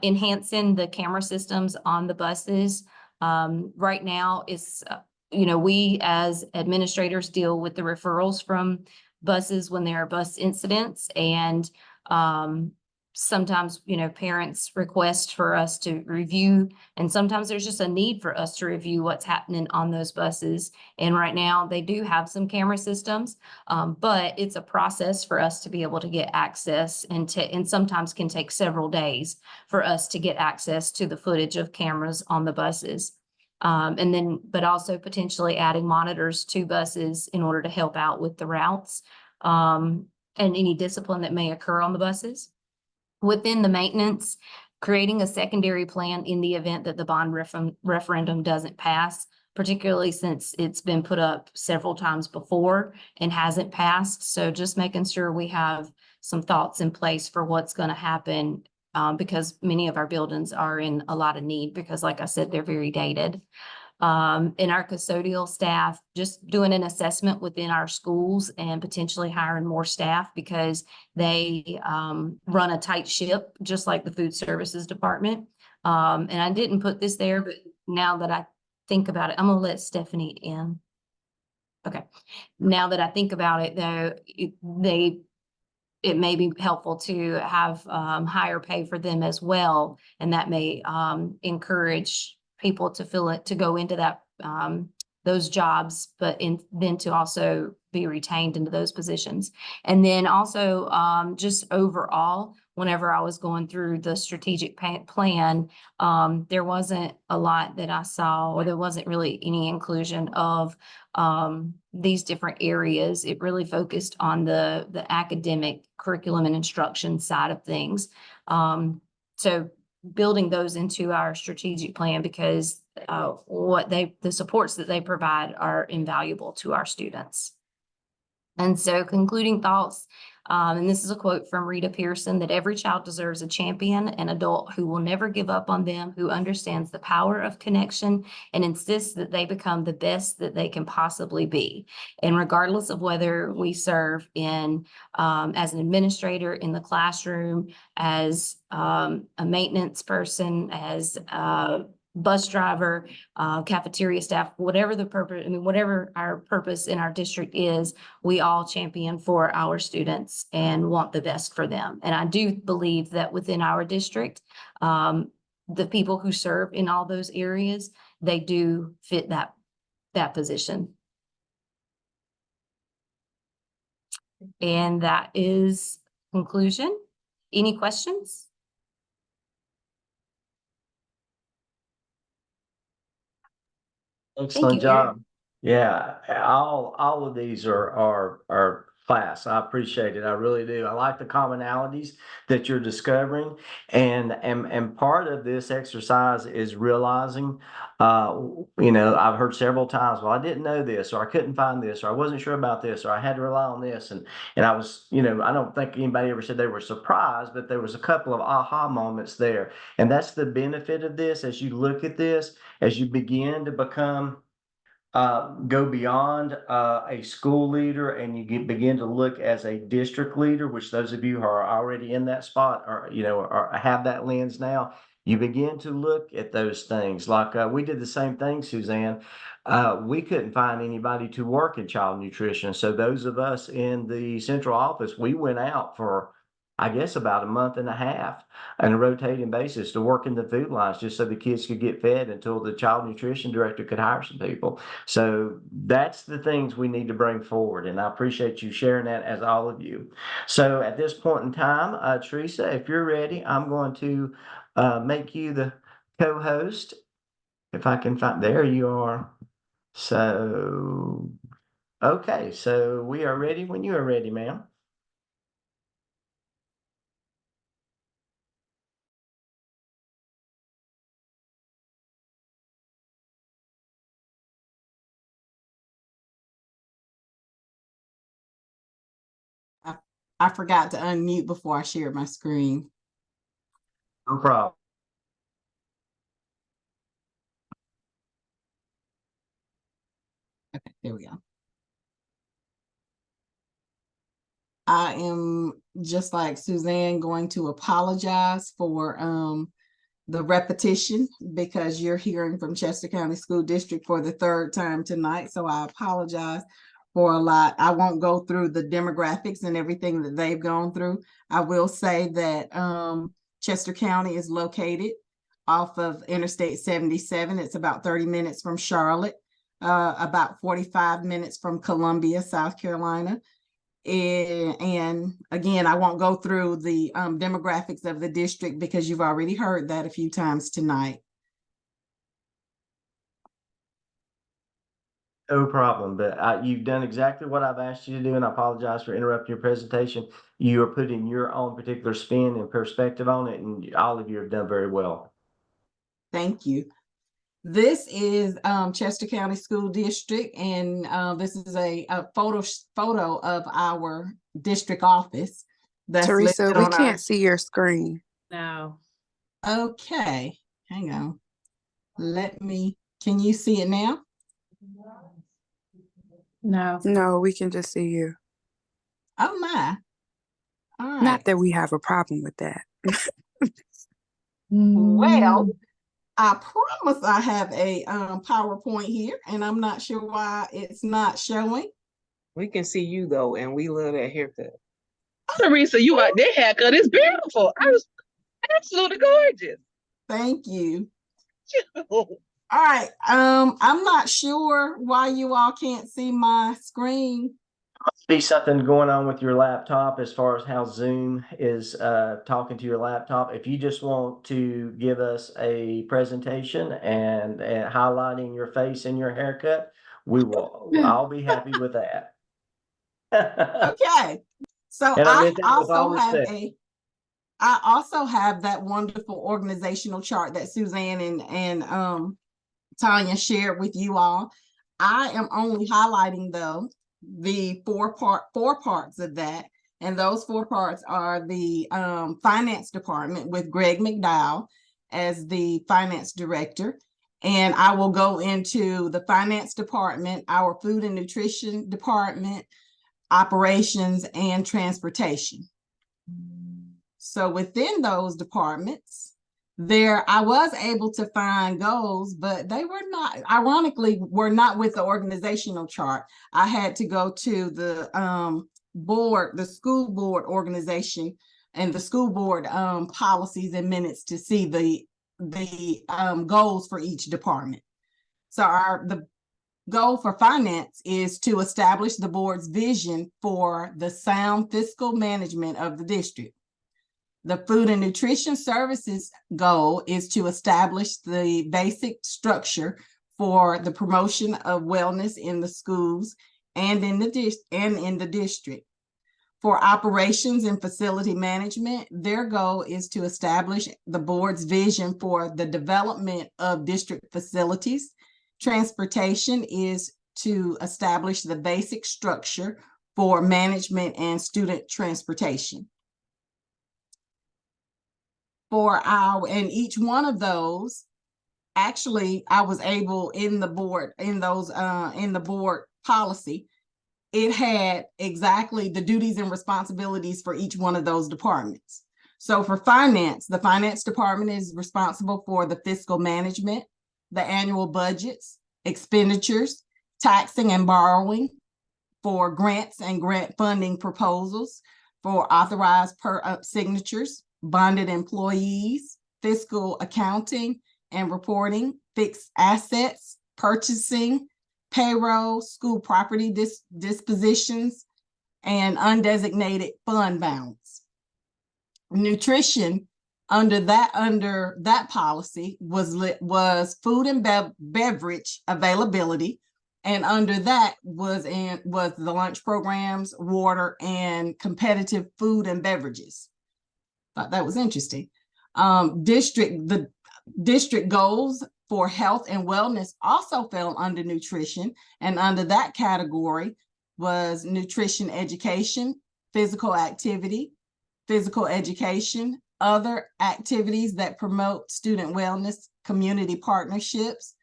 enhancing the camera systems on the buses. Right now it's, we as administrators deal with the referrals from buses when there are bus incidents, and sometimes, parents request for us to review, and sometimes there's just a need for us to review what's happening on those buses. And right now they do have some camera systems, but it's a process for us to be able to get access, and sometimes can take several days for us to get access to the footage of cameras on the buses. But also potentially adding monitors to buses in order to help out with the routes, and any discipline that may occur on the buses. Within the maintenance, creating a secondary plan in the event that the bond referendum doesn't pass, particularly since it's been put up several times before and hasn't passed. So just making sure we have some thoughts in place for what's going to happen, because many of our buildings are in a lot of need, because like I said, they're very dated. In our custodial staff, just doing an assessment within our schools and potentially hiring more staff, because they run a tight ship, just like the food services department. And I didn't put this there, but now that I think about it, I'm gonna let Stephanie in. Okay, now that I think about it, though, it may be helpful to have higher pay for them as well, and that may encourage people to feel it to go into that those jobs, but then to also be retained into those positions. And then also just overall, whenever I was going through the strategic plan, there wasn't a lot that I saw, or there wasn't really any inclusion of these different areas. It really focused on the academic curriculum and instruction side of things. So building those into our strategic plan, because the supports that they provide are invaluable to our students. And so concluding thoughts, and this is a quote from Rita Pearson, that every child deserves a champion, an adult who will never give up on them, who understands the power of connection and insists that they become the best that they can possibly be. And regardless of whether we serve in as an administrator in the classroom, as a maintenance person, as bus driver, cafeteria staff, whatever the purpose, I mean, whatever our purpose in our district is, we all champion for our students and want the best for them. And I do believe that within our district, the people who serve in all those areas, they do fit that position. And that is conclusion. Any questions? Excellent you, Eric. job. Yeah, all of these are class. I appreciate it. I really do. I like the commonalities that you're discovering, and part of this exercise is realizing, I've heard several times, well, I didn't know this, or I couldn't find this, or I wasn't sure about this, or I had to rely on this, and I was, I don't think anybody ever said they were surprised, but there was a couple of aha moments there, and that's the benefit of this. As you look at this, as you begin to become go beyond a school leader, and you begin to look as a district leader, which those of you who are already in that spot or have that lens now, you begin to look at those things. Like we did the same thing, Suzanne. We couldn't find anybody to work in child nutrition. So those of us in the central office, we went out for, I guess, about a month and a half on a rotating basis to work in the food lines, just so the kids could get fed until the child nutrition director could hire some people. So that's the things we need to bring forward. And I appreciate you sharing that, as all of you. So at this point in time, Teresa, if you're ready, I'm going to make you the co-host. If I can find, there you are. So, okay. So we are ready when you are ready, ma'am. I forgot to unmute before I shared my screen. No problem. Okay, there we go. I am, just like Suzanne, going to apologize for the repetition, because you're hearing from Chester County School District for the third time tonight. So I apologize for a lot. I won't go through the demographics and everything that they've gone through. I will say that Chester County is located off of Interstate 77. It's about 30 minutes from Charlotte, about 45 minutes from Columbia, South Carolina. And again, I won't go through the demographics of the district, because you've already heard that a few times tonight. No problem, but you've done exactly what I've asked you to do, and I apologize for interrupting your presentation. You are putting your own particular spin and perspective on it, and all of you have done very well. Thank you. This is Chester County School District, and this is a photo of our district office. That's Teresa, listed we on can't see your screen. No. Okay, hang on. Can you see it now? No. No, we can just see you. Oh my. All right. Not that we have a problem with that. Well, I promise I have a PowerPoint here, and I'm not sure why it's not showing. We can see you though, and we love that haircut. Teresa, you like that haircut is beautiful. I was absolutely gorgeous. Thank you. All right. I'm not sure why you all can't see my screen. Be something going on with your laptop as far as how Zoom is talking to your laptop. If you just want to give us a presentation and highlighting your face and your haircut, I'll be happy with that. Okay. So And I I meant that with all also have respect. I also have that wonderful organizational chart that Suzanne and Tanya shared with you all. I am only highlighting though the four parts of that. And those four parts are the finance department with Greg McDowell as the finance director. And I will go into the finance department, our food and nutrition department, operations, and transportation. So within those departments, I was able to find goals, but they were not, ironically, were not with the organizational chart. I had to go to the board, the school board organization and the school board policies and minutes to see the goals for each department. So the goal for finance is to establish the board's vision for the sound fiscal management of the district. The food and nutrition services goal is to establish the basic structure for the promotion of wellness in the schools and in the district. For operations and facility management, their goal is to establish the board's vision for the development of district facilities. Transportation is to establish the basic structure for management and student transportation. And each one of those, actually, I was able in the board policy, it had exactly the duties and responsibilities for each one of those departments. So for finance, the finance department is responsible for the fiscal management, the annual budgets, expenditures, taxing and borrowing, for grants and grant funding proposals, for authorized signatures, bonded employees, fiscal accounting and reporting, fixed assets, purchasing, payroll, school property dispositions, and undesignated fund balance. Nutrition under that policy was food and beverage availability, and under that was the lunch programs, water, and competitive food and beverages. Thought that was interesting. The district goals for health and wellness also fell under nutrition, and under that category was nutrition education, physical activity, physical education, other activities that promote student wellness, community partnerships,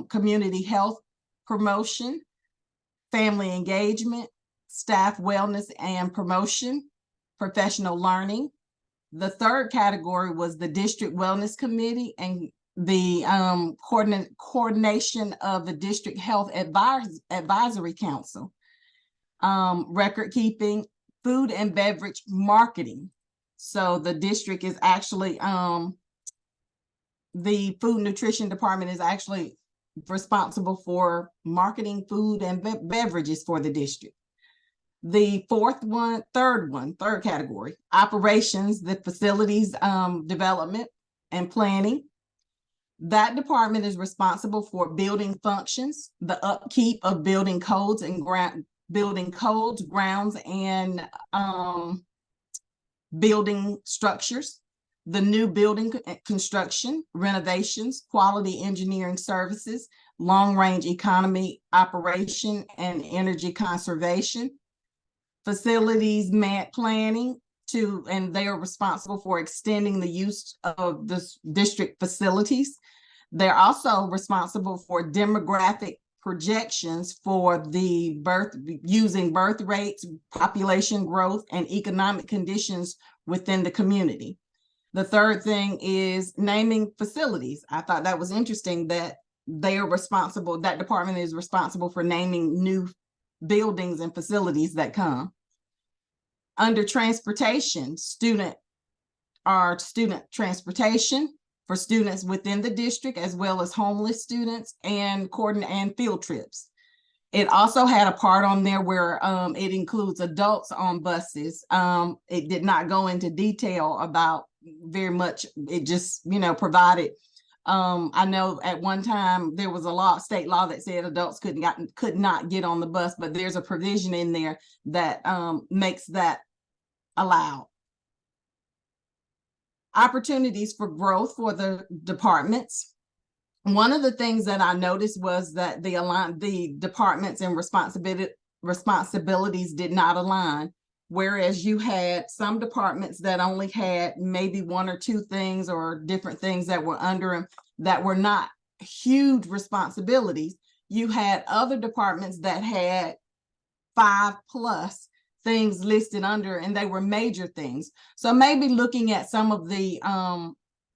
community health promotion, family engagement, staff wellness and promotion, professional learning. The third category was the district wellness committee and the coordination of the district health advisory council, record keeping, food and beverage marketing. So the district is actually, the food and nutrition department is actually responsible for marketing food and beverages for the district. The third category, operations, the facilities development and planning. That department is responsible for building functions, the upkeep of building codes, grounds, and building structures, the new building construction, renovations, quality engineering services, long-range economy operation, and energy conservation. Facilities planning and they are responsible for extending the use of the district facilities. They're also responsible for demographic projections for using birth rates, population growth, and economic conditions within the community. The third thing is naming facilities. I thought that was interesting that they are responsible, that department is responsible for naming new buildings and facilities that come. Under transportation, student transportation for students within the district, as well as homeless students and field trips. It also had a part on there where it includes adults on buses. It did not go into detail about very much. It just, provided. I know at one time there was a state law that said adults could not get on the bus, but there's a provision in there that makes that allowed. Opportunities for growth for the departments. One of the things that I noticed was that the departments and responsibilities did not align. Whereas you had some departments that only had maybe one or two things or different things that were under them that were not huge responsibilities. You had other departments that had 5+ things listed under, and they were major things. So maybe looking at some of the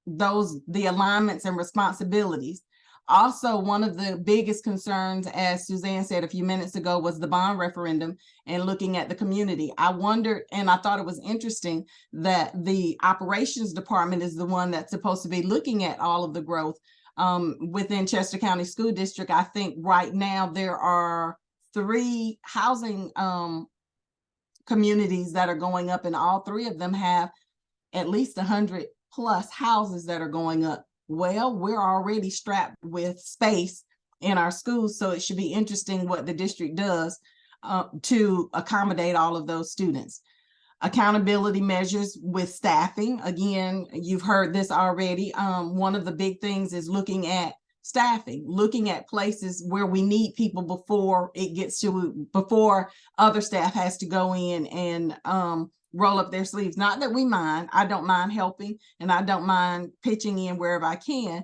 alignments and responsibilities. Also, one of the biggest concerns, as Suzanne said a few minutes ago, was the bond referendum and looking at the community. I wondered, and I thought it was interesting that the operations department is the one that's supposed to be looking at all of the growth within Chester County School District. I think right now there are 3 housing communities that are going up, and all 3 of them have at least 100+ houses that are going up. Well, we're already strapped with space in our schools, so it should be interesting what the district does to accommodate all of those students. Accountability measures with staffing. Again, you've heard this already. One of the big things is looking at staffing, looking at places where we need people before other staff has to go in and roll up their sleeves. Not that we mind. I don't mind helping, and I don't mind pitching in wherever I can.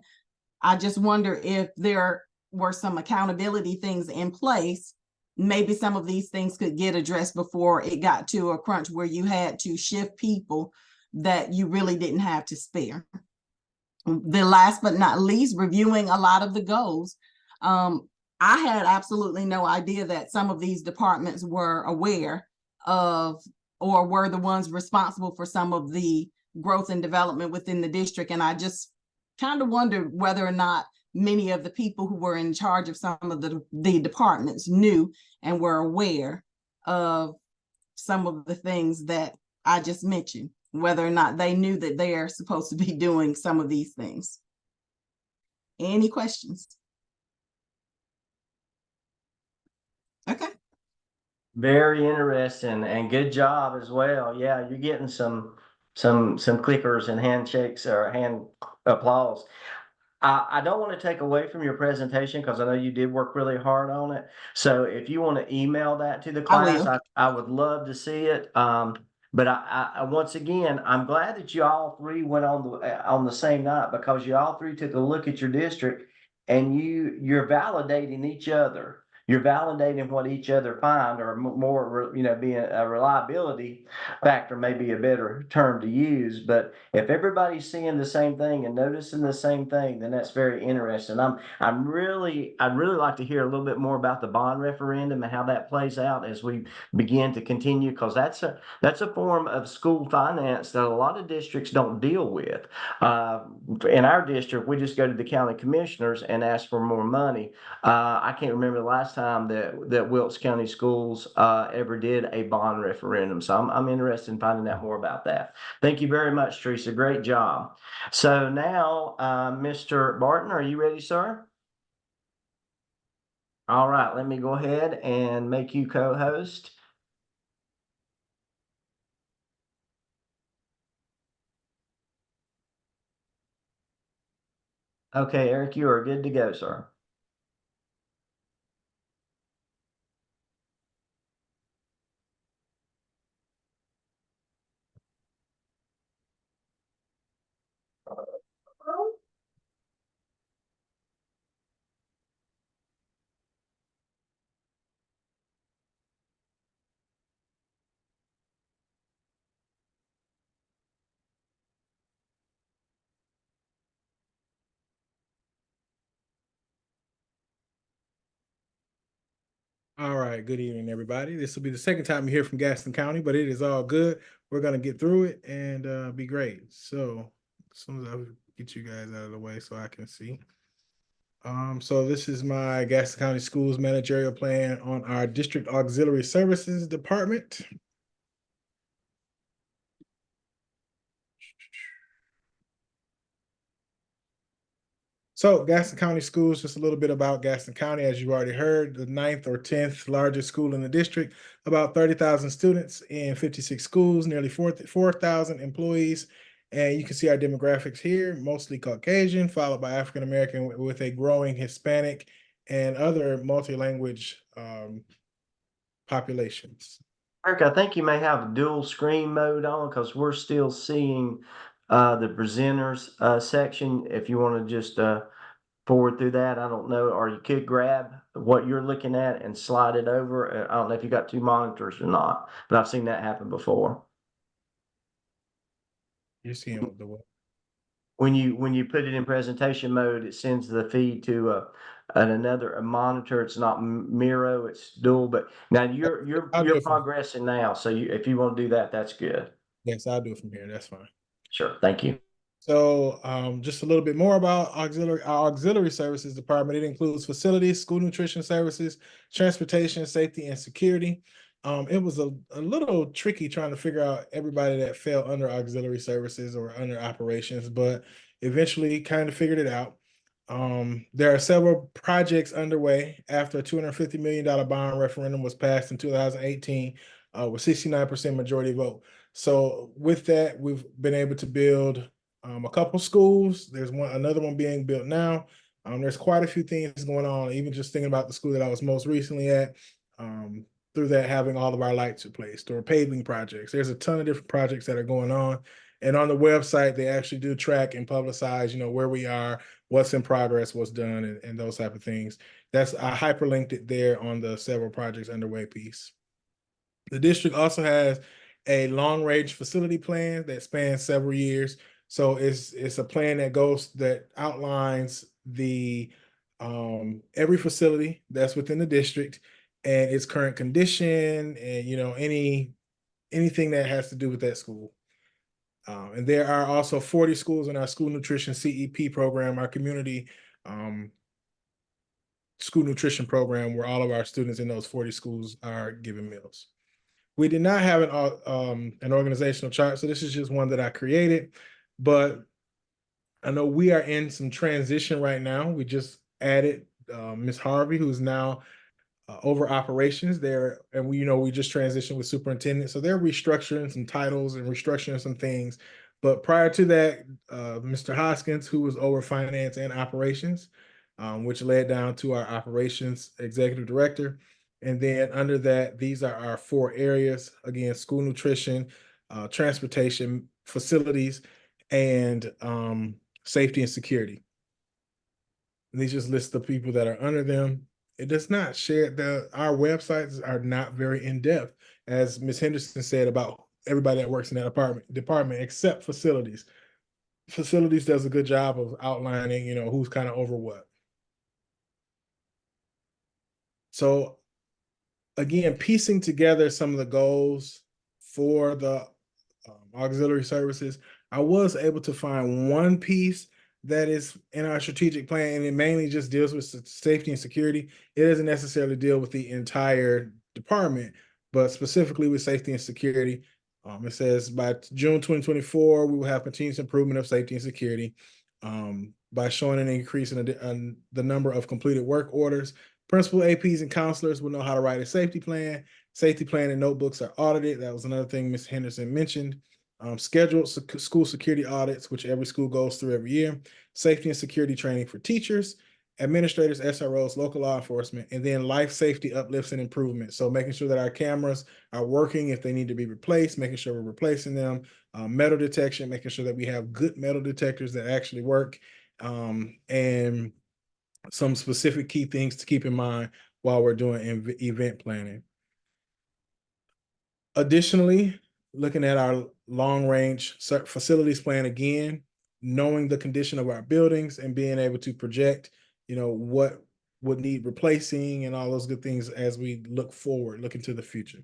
I just wonder if there were some accountability things in place. Maybe some of these things could get addressed before it got to a crunch where you had to shift people that you really didn't have to spare. The last but not least, reviewing a lot of the goals. I had absolutely no idea that some of these departments were aware of or were the ones responsible for some of the growth and development within the district. And I just kind of wondered whether or not many of the people who were in charge of some of the departments knew and were aware of some of the things that I just mentioned, whether or not they knew that they are supposed to be doing some of these things. Any questions? Okay. Very interesting and good job as well. Yeah, you're getting some clickers and handshakes or hand applause. I don't want to take away from your presentation because I know you did work really hard on it. So if you want to email that to the class, I would love to see it. But I once again, I'm glad that you all 3 went on the same night, because you all 3 took a look at your district and you're validating each other. You're validating what each other find, or more, being a reliability factor may be a better term to use. But if everybody's seeing the same thing and noticing the same thing, then that's very interesting. I'd really like to hear a little bit more about the bond referendum and how that plays out as we begin to continue, because that's a form of school finance that a lot of districts don't deal with. In our district, we just go to the county commissioners and ask for more money. I can't remember the last time that Wilkes County Schools ever did a bond referendum. So I'm interested in finding out more about that. Thank you very much, Teresa. Great job. So now, Mr. Barton, are you ready, sir? All right, let me go ahead and make you co-host. Okay, Eric, you are good to go, sir. All right, good evening, everybody. This will be the second time you hear from Gaston County, but it is all good. We're gonna get through it and be great. So as soon as I get you guys out of the way so I can see. So this is my Gaston County Schools managerial plan on our district auxiliary services department. So Gaston County Schools, just a little bit about Gaston County. As you already heard, the 9th or 10th largest school in the district, about 30,000 students in 56 schools, nearly 4,000 employees. And you can see our demographics here, mostly Caucasian, followed by African-American with a growing Hispanic and other multi-language populations. Eric, I think you may have a dual screen mode on because we're still seeing the presenters section. If you want to just forward through that, I don't know, or you could grab what you're looking at and slide it over. I don't know if you got two monitors or not, but I've seen that happen before. You're seeing the what? When you put it in presentation mode, it sends the feed to another monitor. It's not Miro, it's dual. But now you're I'll do it from, progressing now. So if you want to do that, that's good. yes, I'll do it from here. That's fine. Sure, thank you. So just a little bit more about our auxiliary services department. It includes facilities, school nutrition services, transportation, safety, and security. It was a little tricky trying to figure out everybody that fell under auxiliary services or under operations, but eventually kind of figured it out. There are several projects underway after a $250 million bond referendum was passed in 2018 with 69% majority vote. So with that, we've been able to build a couple schools. There's another one being built now. There's quite a few things going on, even just thinking about the school that I was most recently at, through that having all of our lights replaced or paving projects. There's a ton of different projects that are going on. And on the website, they actually do track and publicize, where we are, what's in progress, what's done, and those type of things. I hyperlinked it there on the several projects underway piece. The district also has a long-range facility plan that spans several years. So it's a plan that outlines the every facility that's within the district and its current condition and anything that has to do with that school. And there are also 40 schools in our school nutrition CEP program, our community school nutrition program, where all of our students in those 40 schools are given meals. We did not have an organizational chart, so this is just one that I created, but I know we are in some transition right now. We just added Ms. Harvey, who's now over operations there, and we just transitioned with superintendent, so they're restructuring some titles and restructuring some things. But prior to that, Mr. Hoskins, who was over finance and operations, which led down to our operations executive director. And then under that, these are our 4 areas. Again, school nutrition, transportation, facilities, and safety and security. And these just list the people that are under them. It does not share our websites are not very in-depth, as Ms. Henderson said about everybody that works in that department except facilities. Facilities does a good job of outlining, who's kind of over what. So again, piecing together some of the goals for the auxiliary services, I was able to find one piece that is in our strategic plan, and it mainly just deals with safety and security. It doesn't necessarily deal with the entire department, but specifically with safety and security. It says by June 2024, we will have continuous improvement of safety and security by showing an increase in the number of completed work orders. Principal APs and counselors will know how to write a safety plan. Safety plan and notebooks are audited. That was another thing Ms. Henderson mentioned. Scheduled school security audits, which every school goes through every year. Safety and security training for teachers, administrators, SROs, local law enforcement, and then life safety uplifts and improvements. So making sure that our cameras are working if they need to be replaced, making sure we're replacing them. Metal detection, making sure that we have good metal detectors that actually work. And some specific key things to keep in mind while we're doing event planning. Additionally, looking at our long-range facilities plan again, knowing the condition of our buildings and being able to project, what would need replacing and all those good things as we look forward, look into the future.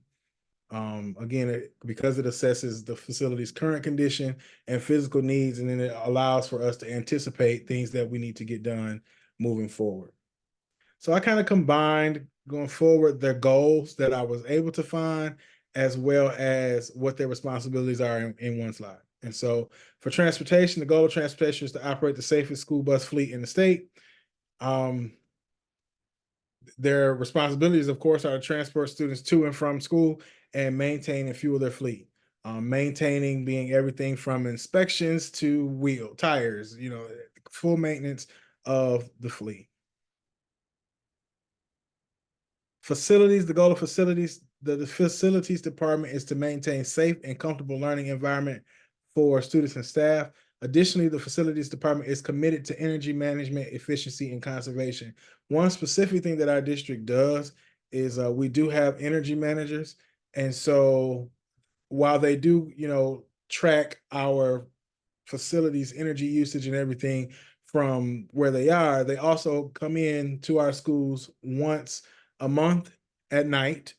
Again, because it assesses the facility's current condition and physical needs, and then it allows for us to anticipate things that we need to get done moving forward. So I kind of combined going forward their goals that I was able to find, as well as what their responsibilities are in one slide. And so for transportation, the goal of transportation is to operate the safest school bus fleet in the state. Their responsibilities, of course, are to transport students to and from school and maintain and fuel their fleet. Maintaining being everything from inspections to wheel tires, full maintenance of the fleet. Facilities, the goal of facilities, the facilities department is to maintain safe and comfortable learning environment for students and staff. Additionally, the facilities department is committed to energy management, efficiency, and conservation. One specific thing that our district does is we do have energy managers. And so while they do, track our facilities, energy usage and everything from where they are, they also come in to our schools once a month at night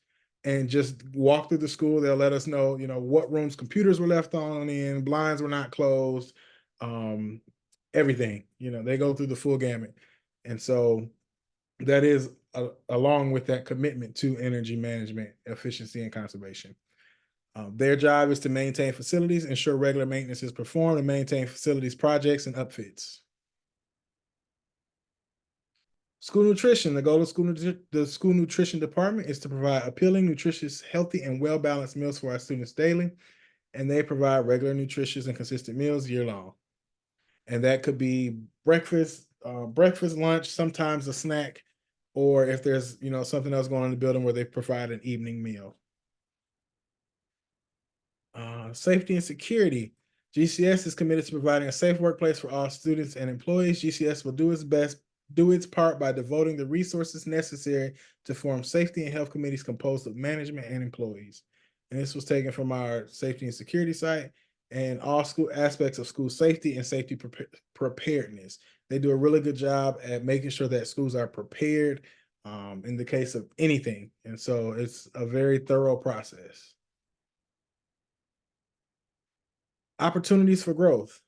and just walk through the school. They'll let us know, what rooms computers were left on in, blinds were not closed, everything. They go through the full gamut. And so that is along with that commitment to energy management, efficiency, and conservation. Their job is to maintain facilities, ensure regular maintenance is performed, and maintain facilities projects and upfits. School nutrition. The goal of the school nutrition department is to provide appealing, nutritious, healthy, and well-balanced meals for our students daily. And they provide regular, nutritious, and consistent meals year long. And that could be breakfast, lunch, sometimes a snack, or if there's something else going on in the building where they provide an evening meal. Safety and security. GCS is committed to providing a safe workplace for all students and employees. GCS will do its part by devoting the resources necessary to form safety and health committees composed of management and employees. And this was taken from our safety and security site, and all school aspects of school safety and safety preparedness. They do a really good job at making sure that schools are prepared in the case of anything. And so it's a very thorough process. Opportunities for growth.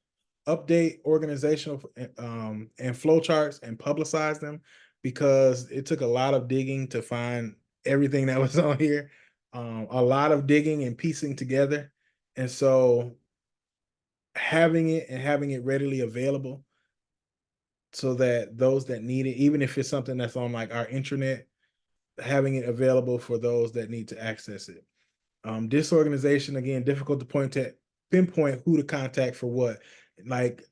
Update organizational and flow charts and publicize them, because it took a lot of digging to find everything that was on here. A lot of digging and piecing together. And so having it readily available so that those that need it, even if it's something that's on like our intranet, having it available for those that need to access it. Disorganization, again, difficult to pinpoint who to contact for what. Like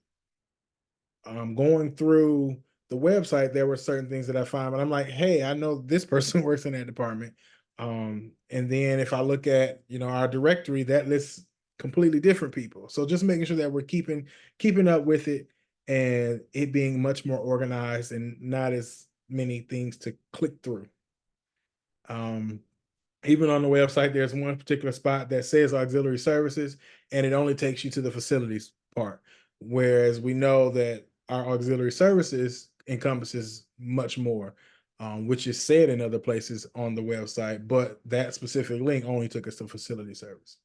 going through the website, there were certain things that I found, but I'm like, hey, I know this person works in that department. And then if I look at, our directory, that lists completely different people. So just making sure that we're keeping up with it and it being much more organized and not as many things to click through. Even on the website, there's one particular spot that says auxiliary services, and it only takes you to the facilities part. Whereas we know that our auxiliary services encompasses much more, which is said in other places on the website, but that specific link only took us to facility services.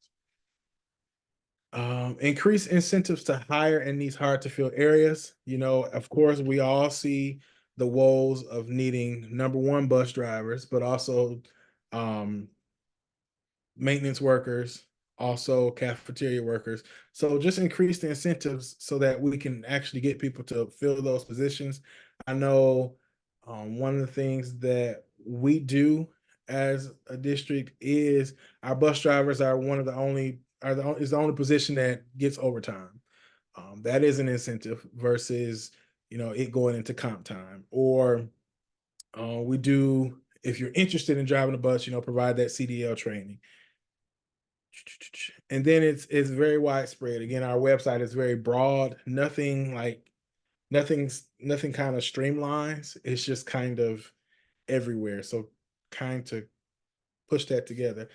Increase incentives to hire in these hard to fill areas. Of course, we all see the woes of needing number one, bus drivers, but also maintenance workers, also cafeteria workers. So just increase the incentives so that we can actually get people to fill those positions. I know one of the things that we do as a district is our bus drivers are the only position that gets overtime. That is an incentive versus it going into comp time. Or we do, if you're interested in driving a bus, provide that CDL training. And then it's very widespread. Again, our website is very broad. Nothing kind of streamlines. It's just kind of everywhere. So kind to push that together.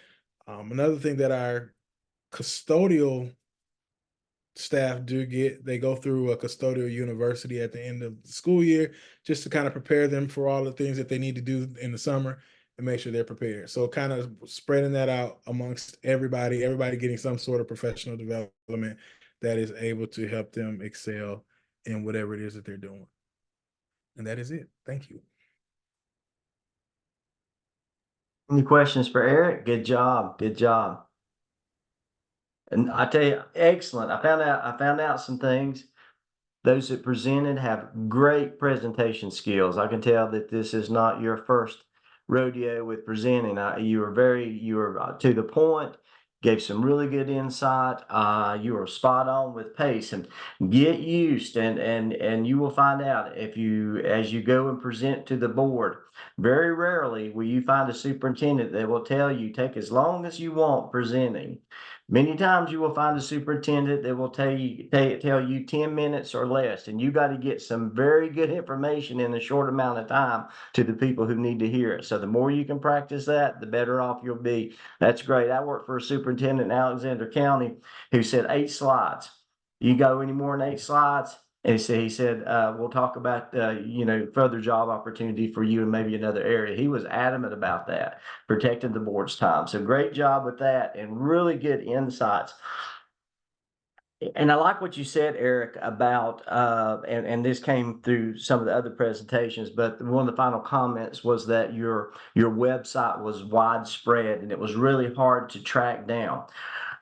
Another thing that our custodial staff they go through a custodial university at the end of the school year, just to kind of prepare them for all the things that they need to do in the summer and make sure they're prepared. So kind of spreading that out amongst everybody getting some sort of professional development that is able to help them excel in whatever it is that they're doing. And that is it. Thank you. Any questions for Eric? Good job. Good job. And I tell you, excellent. I found out some things. Those that presented have great presentation skills. I can tell that this is not your first rodeo with presenting. You were to the point, gave some really good insight. You were spot on with pace, and get used and you will find out as you go and present to the board. Very rarely will you find a superintendent that will tell you take as long as you want presenting. Many times you will find a superintendent that will tell you 10 minutes or less, and you got to get some very good information in a short amount of time to the people who need to hear it. So the more you can practice that, the better off you'll be. That's great. I worked for a superintendent in Alexander County who said 8 slides. You go any more than 8 slides? And he said, we'll talk about, further job opportunity for you in maybe another area. He was adamant about that, protecting the board's time. So great job with that and really good insights. And I like what you said, Eric, about, and this came through some of the other presentations, but one of the final comments was that your website was widespread and it was really hard to track down.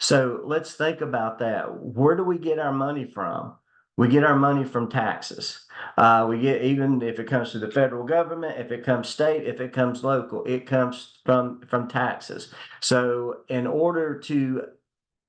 So let's think about that. Where do we get our money from? We get our money from taxes. We get, even if it comes to the federal government, if it comes state, if it comes local, it comes from taxes. So in order to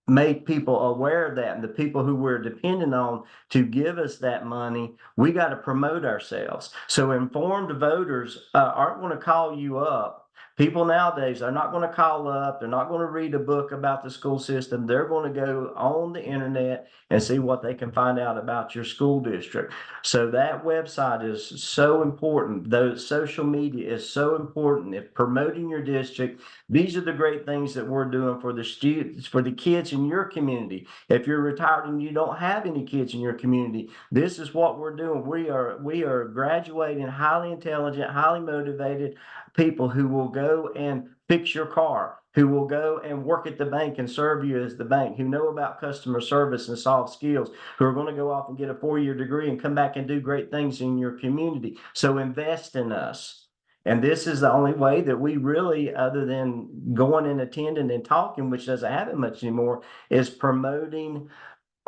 make people aware of that, and the people who we're dependent on to give us that money, we got to promote ourselves. So informed voters aren't going to call you up. People nowadays are not going to call up. They're not going to read a book about the school system. They're going to go on the internet and see what they can find out about your school district. So that website is so important. Those social media is so important. If promoting your district, these are the great things that we're doing for the students, for the kids in your community. If you're retired and you don't have any kids in your community, this is what we're doing. We are graduating highly intelligent, highly motivated people who will go and fix your car, who will go and work at the bank and serve you as the bank, who know about customer service and soft skills, who are going to go off and get a 4-year degree and come back and do great things in your community. So invest in us. And this is the only way that we really, other than going and attending and talking, which doesn't happen much anymore, is promoting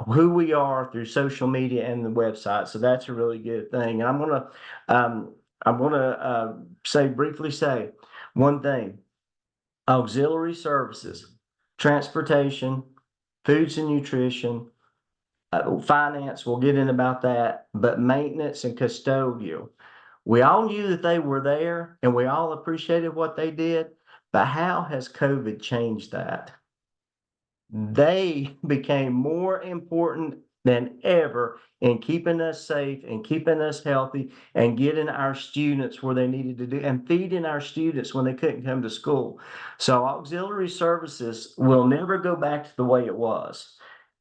who we are through social media and the website. So that's a really good thing. And I'm gonna briefly say one thing: auxiliary services, transportation, foods and nutrition, finance. We'll get in about that, but maintenance and custodial. We all knew that they were there and we all appreciated what they did, but how has COVID changed that? They became more important than ever in keeping us safe and keeping us healthy and getting our students where they needed to do and feeding our students when they couldn't come to school. So auxiliary services will never go back to the way it was.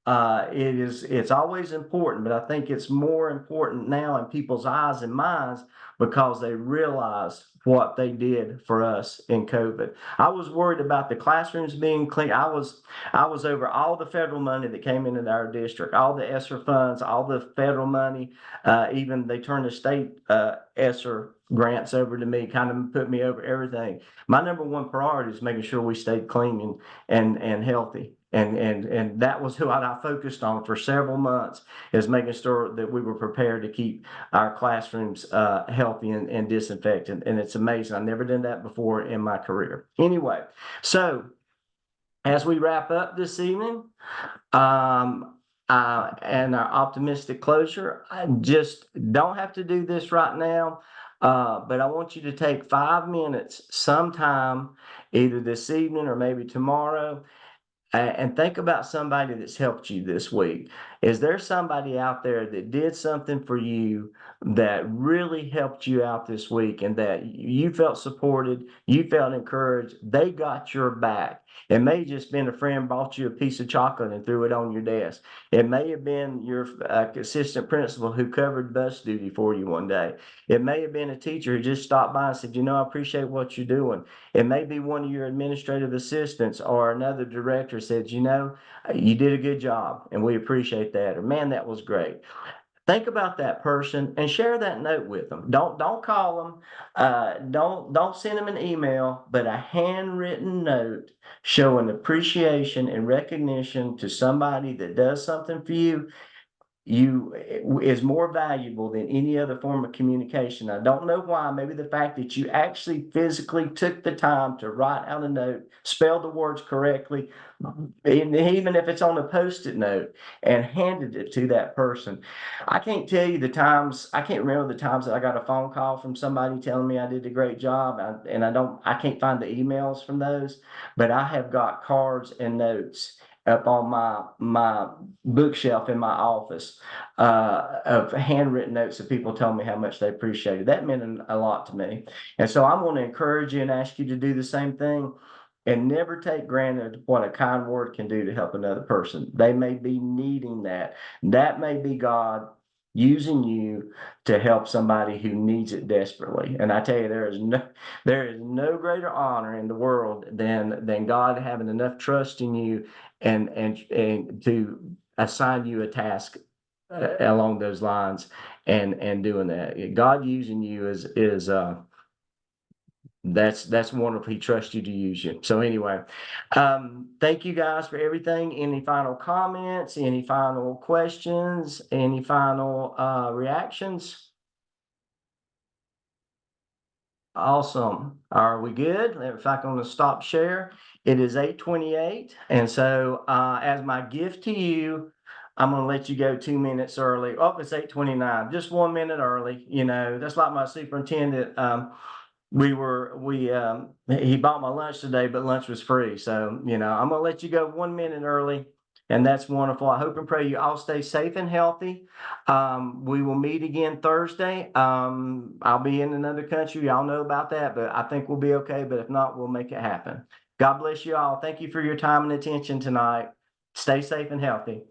It's always important, but I think it's more important now in people's eyes and minds because they realize what they did for us in COVID. I was worried about the classrooms being clean. I was over all the federal money that came into our district, all the ESSER funds, all the federal money. Even they turned the state ESSER grants over to me, kind of put me over everything. My number one priority is making sure we stayed clean and healthy. And that was what I focused on for several months, is making sure that we were prepared to keep our classrooms healthy and disinfected. And it's amazing. I've never done that before in my career. Anyway, so as we wrap up this evening, and our optimistic closure, I just don't have to do this right now. But I want you to take 5 minutes sometime, either this evening or maybe tomorrow, and think about somebody that's helped you this week. Is there somebody out there that did something for you that really helped you out this week and that you felt supported, you felt encouraged, they got your back? It may have just been a friend bought you a piece of chocolate and threw it on your desk. It may have been your assistant principal who covered bus duty for you one day. It may have been a teacher who just stopped by and said, you know, I appreciate what you're doing. It may be one of your administrative assistants or another director said, you know, you did a good job and we appreciate that. Or man, that was great. Think about that person and share that note with them. Don't call them. Don't send them an email, but a handwritten note showing appreciation and recognition to somebody that does something for you is more valuable than any other form of communication. I don't know why. Maybe the fact that you actually physically took the time to write out a note, spell the words correctly, and even if it's on a post-it note, and handed it to that person. I can't tell you the times. I can't remember the times that I got a phone call from somebody telling me I did a great job, I can't find the emails from those, but I have got cards and notes up on my bookshelf in my office of handwritten notes that people tell me how much they appreciated. That meant a lot to me. And so I'm going to encourage you and ask you to do the same thing and never take granted what a kind word can do to help another person. They may be needing that. That may be God using you to help somebody who needs it desperately. And I tell you, there is no greater honor in the world than God having enough trust in you and to assign you a task along those lines and doing that. God using you is that's wonderful. He trusts you to use you. So anyway, thank you guys for everything. Any final comments? Any final questions? Any final reactions? Awesome. Are we good? In fact, I'm going to stop share. It is 8:28. And so as my gift to you, I'm going to let you go 2 minutes early. Oh, it's 8:29, just 1 minute early. You know, that's like my superintendent. He bought my lunch today, but lunch was free. So, you know, I'm going to let you go 1 minute early. And that's wonderful. I hope and pray you all stay safe and healthy. We will meet again Thursday. I'll be in another country. Y'all know about that, but I think we'll be okay. But if not, we'll make it happen. God bless you all. Thank you for your time and attention tonight. Stay safe and healthy.